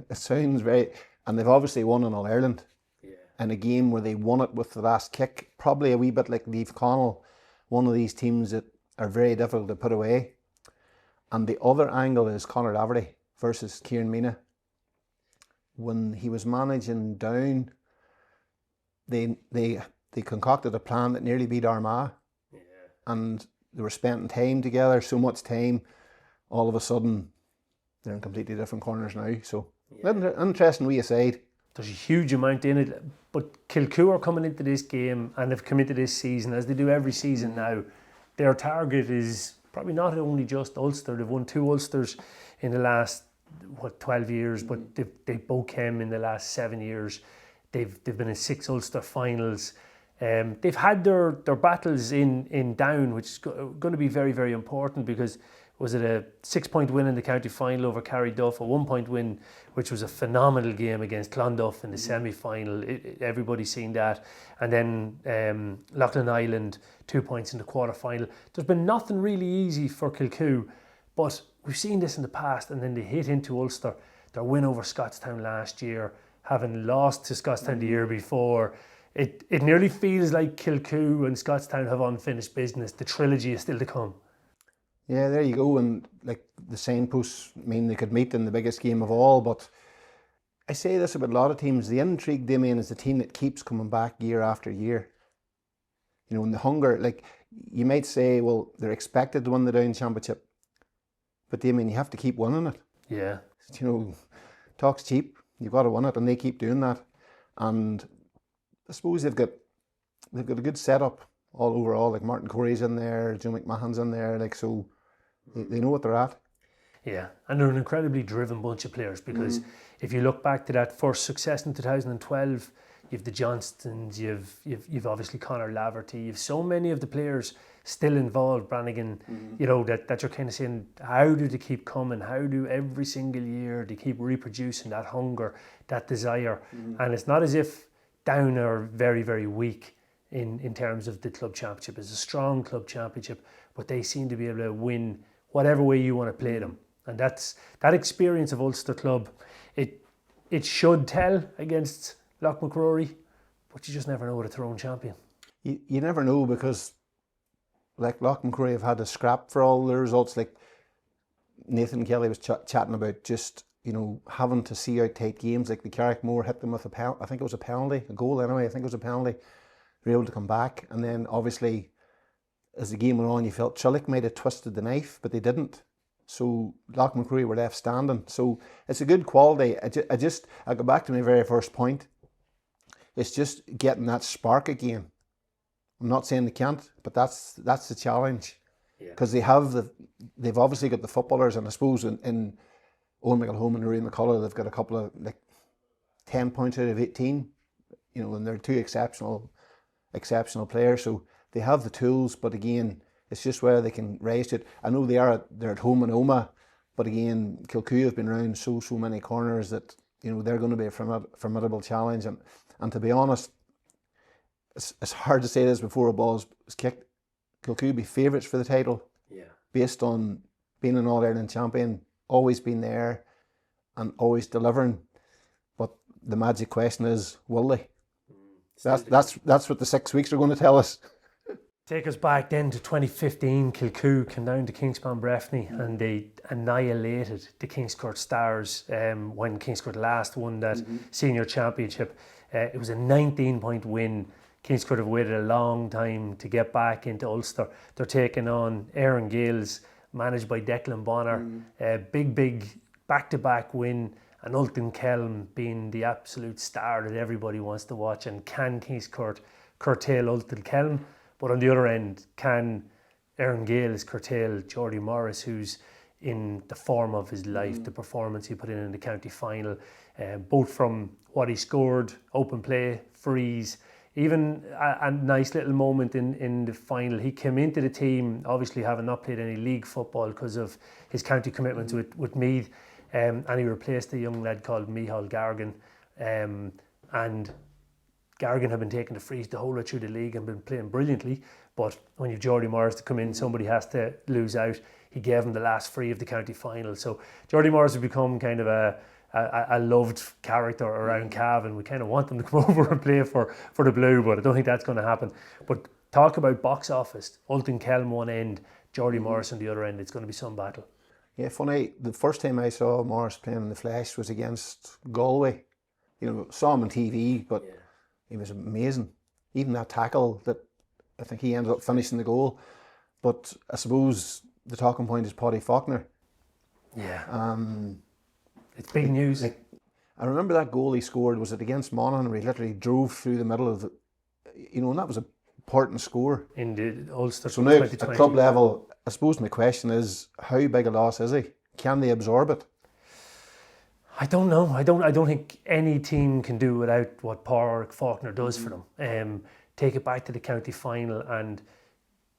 It sounds very... And they've obviously won in All-Ireland in a game where they won it with the last kick. Probably a wee bit like Leave Connell, one of these teams that are very difficult to put away. And the other angle is Conor Laverty versus Kieran Mina. When he was managing Down, they concocted a plan that nearly beat Armagh. And they were spending time together, so much time, all of a sudden they're in completely different corners now. So interesting wee aside. There's a huge amount in it, but Kilcoo are coming into this game, and they've come into this season, as they do every season now. Their target is probably not only just Ulster. They've won 2 Ulsters in the last 12 years, but they both came in the last 7 years. They've been in 6 Ulster finals. They've had their battles in Down, which is going to be very, very important, because was it a 6-point win in the county final over Carryduff, a 1-point win, which was a phenomenal game against Clonduff in the semi-final. Everybody's seen that. And then Loughlin Island, 2 points in the quarter-final. There's been nothing really easy for Kilcoo, but we've seen this in the past, and then they hit into Ulster. Their win over Scottstown last year, having lost to Scottstown the year before. It nearly feels like Kilcoo and Scottstown have unfinished business. The trilogy is still to come. Yeah, there you go. And like the signposts mean they could meet in the biggest game of all. But I say this about a lot of teams. The intrigue, Damian, is the team that keeps coming back year after year. You know, and the hunger, like you might say, well, they're expected to win the Down Championship. But Damian, you have to keep winning it. Yeah. You know, talk's cheap. You've got to win it, and they keep doing that. And I suppose they've got a good setup all overall. Like Martin Corey's in there, Joe McMahon's in there. Like, so they know what they're at. Yeah, and they're an incredibly driven bunch of players, because if you look back to that first success in 2012, you've the Johnstons, you've obviously Conor Laverty, you've so many of the players still involved, Brannigan, you know, that you're kind of saying, how do they keep coming? How do every single year they keep reproducing that hunger, that desire? And it's not as if Down are very, very weak in terms of the club championship. It's a strong club championship, but they seem to be able to win whatever way you want to play them. And that experience of Ulster club, it should tell against Loch McCrory, but you just never know with a throne champion. You never know, because like Loch McCrory have had a scrap for all the results. Like Nathan Kelly was chatting about, just, you know, having to see out tight games. Like the Carrickmore hit them with I think it was a penalty, a goal anyway. I think it was a penalty. They were able to come back, and then obviously as the game went on, you felt Trillick might have twisted the knife, but they didn't. So Loch McCrory were left standing. So it's a good quality. I go back to my very first point. It's just getting that spark again. I'm not saying they can't, but that's the challenge, because they've obviously got the footballers, and I suppose in Owen McElhone and Rory McCullough, they've got a couple of like 10 points out of 18, you know, and they're 2 exceptional players. So they have the tools, but again, it's just where they can rise to it. I know they're at home in Omagh, but again, Kilcoo have been around so many corners that, you know, they're going to be a formidable challenge. And to be honest, it's hard to say this before a ball is kicked. Kilcoo be favourites for the title, based on being an All-Ireland champion, always been there and always delivering. But the magic question is, will they? That's what the 6 weeks are going to tell us. Take us back then to 2015. Kilcoo came down to Kingspan Breffni, and they annihilated the Kingscourt Stars when Kingscourt last won that senior championship. It was a 19-point win. Kingscourt have waited a long time to get back into Ulster. They're taking on Aaron Gales, managed by Declan Bonner. Big back-to-back win, and Ulton Kelm being the absolute star that everybody wants to watch. And can Kingscourt curtail Ulton Kelm? But on the other end, can Aaron Gales curtail Geordie Morris, who's in the form of his life, the performance he put in the county final, both from what he scored, open play, frees, even a nice little moment in the final. He came into the team, obviously having not played any league football because of his county commitments with Meath, and he replaced a young lad called Micheál Gargan, and Gargan had been taking the frees the whole way through the league and been playing brilliantly, but when you've Geordie Morris to come in, somebody has to lose out. He gave him the last free of the county final. So Geordie Morris has become kind of a loved character around Cavan. We kind of want them to come over and play for the Blue, but I don't think that's going to happen. But talk about box office. Ulton Kelm one end, Geordie Morris on the other end. It's going to be some battle. Yeah, funny. The first time I saw Morris playing in the flesh was against Galway. Saw him on TV, but he was amazing. Even that tackle that I think he ended up finishing the goal. But I suppose the talking point is Paddy Faulkner. Yeah. It's big news. I remember that goal he scored, was it against Monaghan, where he literally drove through the middle of the, and that was an important score. In the Ulster. So now at club level, I suppose my question is, how big a loss is he? Can they absorb it? I don't know. I don't think any team can do without what Pádraig Faulkner does for them. Take it back to the county final, and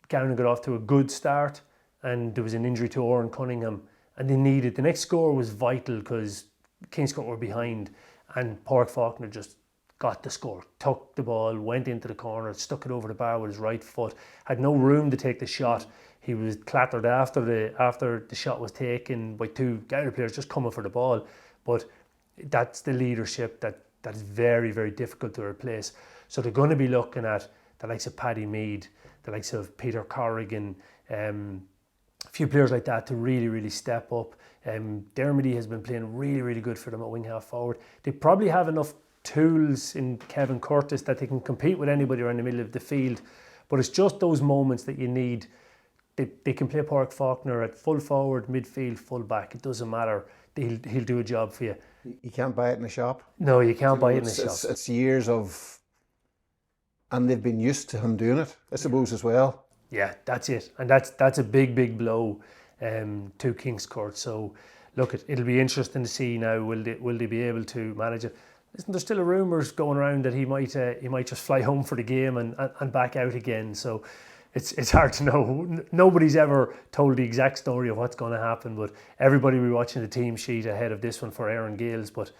Gowran got off to a good start, and there was an injury to Oran Cunningham, and they needed, the next score was vital because Kingscourt were behind, and Pádraig Faulkner just got the score, took the ball, went into the corner, stuck it over the bar with his right foot, had no room to take the shot. He was clattered after the shot was taken by two Gowran players just coming for the ball. But that's the leadership that is very, very difficult to replace. So they're going to be looking at the likes of Paddy Mead, the likes of Peter Corrigan, a few players like that to really, really step up. Dermody has been playing really, really good for them at wing half forward. They probably have enough tools in Kevin Curtis that they can compete with anybody around the middle of the field. But it's just those moments that you need. They can play Pádraig Faulkner at full forward, midfield, full back. It doesn't matter. He'll do a job for you. You can't buy it in a shop. No, you can't buy it in a shop. It's years of, and they've been used to him doing it, I suppose, as well. Yeah, that's it, and that's a big, big blow to Kingscourt. So, look, it'll be interesting to see now. Will they be able to manage it? Listen, there's still rumours going around that he might just fly home for the game and back out again. So. It's hard to know. Nobody's ever told the exact story of what's going to happen, but everybody will be watching the team sheet ahead of this one for Aaron Gales. But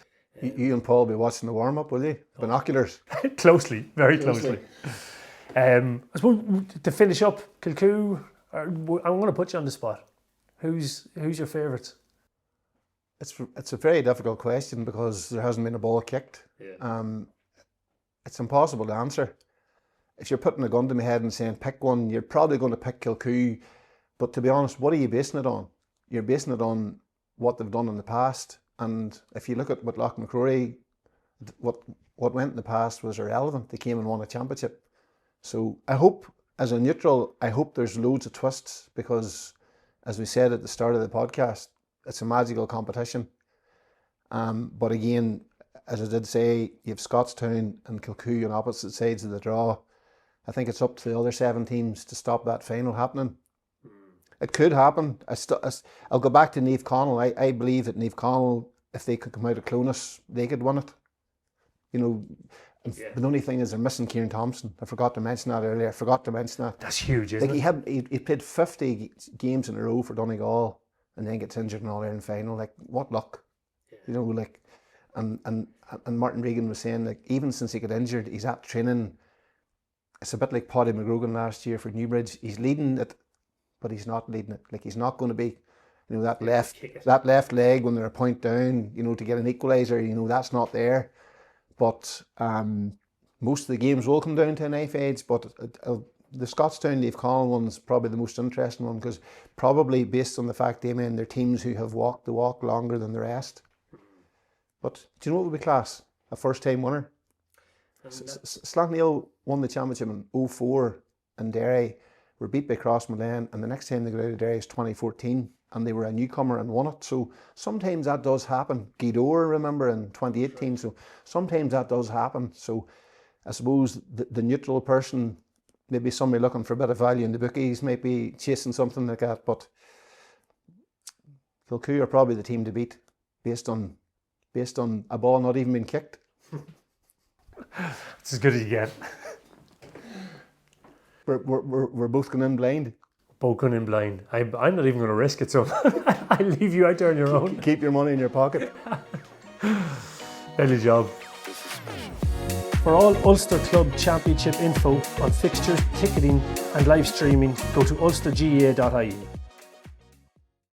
you and Paul will be watching the warm-up, will you? Binoculars? Closely, very closely. I suppose to finish up, Kilcoo, I'm going to put you on the spot. Who's your favourites? It's a very difficult question because there hasn't been a ball kicked. Yeah. It's impossible to answer. If you're putting a gun to my head and saying pick one, you're probably going to pick Kilcoo. But to be honest, what are you basing it on? You're basing it on what they've done in the past. And if you look at what Loughmacrory, what went in the past was irrelevant. They came and won a championship. So I hope, as a neutral, I hope there's loads of twists because, as we said at the start of the podcast, it's a magical competition. But again, as I did say, you have Scottstown and Kilcoo on opposite sides of the draw. I think it's up to the other 7 teams to stop that final happening. It could happen. I'll go back to Niamh Connell. I believe that Niamh Connell, if they could come out of Clonus, they could win it. The only thing is they're missing Kieran Thompson. I forgot to mention that earlier. That's huge, isn't it? He played 50 games in a row for Donegal and then gets injured in All-Ireland final. Like, what luck? Yeah. And Martin Regan was saying, like, even since he got injured, he's at training. It's a bit like Paddy McGrogan last year for Newbridge. He's leading it, but he's not leading it. Like, he's not going to be, that left leg when they're a point down, to get an equaliser, that's not there. But most of the games will come down to a knife edge. But the Scottstown Niamh Connell one's probably the most interesting one because probably based on the fact, Damian, they're teams who have walked the walk longer than the rest. But do you know what would be class? A first-time winner. Slaughtneil won the championship in 2004 in Derry, were beat by Crossmaglen, and the next time they got out of Derry is 2014, and they were a newcomer and won it. So sometimes that does happen. Guidor, remember, in 2018. So sometimes that does happen. So I suppose the neutral person, maybe somebody looking for a bit of value in the bookies, might be chasing something like that. But Kilcoo are probably the team to beat based on a ball not even being kicked. It's as good as you get. We're both going in blind. Both going in blind. I'm not even going to risk it, so I'll leave you out there on your own. Keep your money in your pocket. Lovely job. For all Ulster Club Championship info on fixtures, ticketing and live streaming, go to ulstergaa.ie.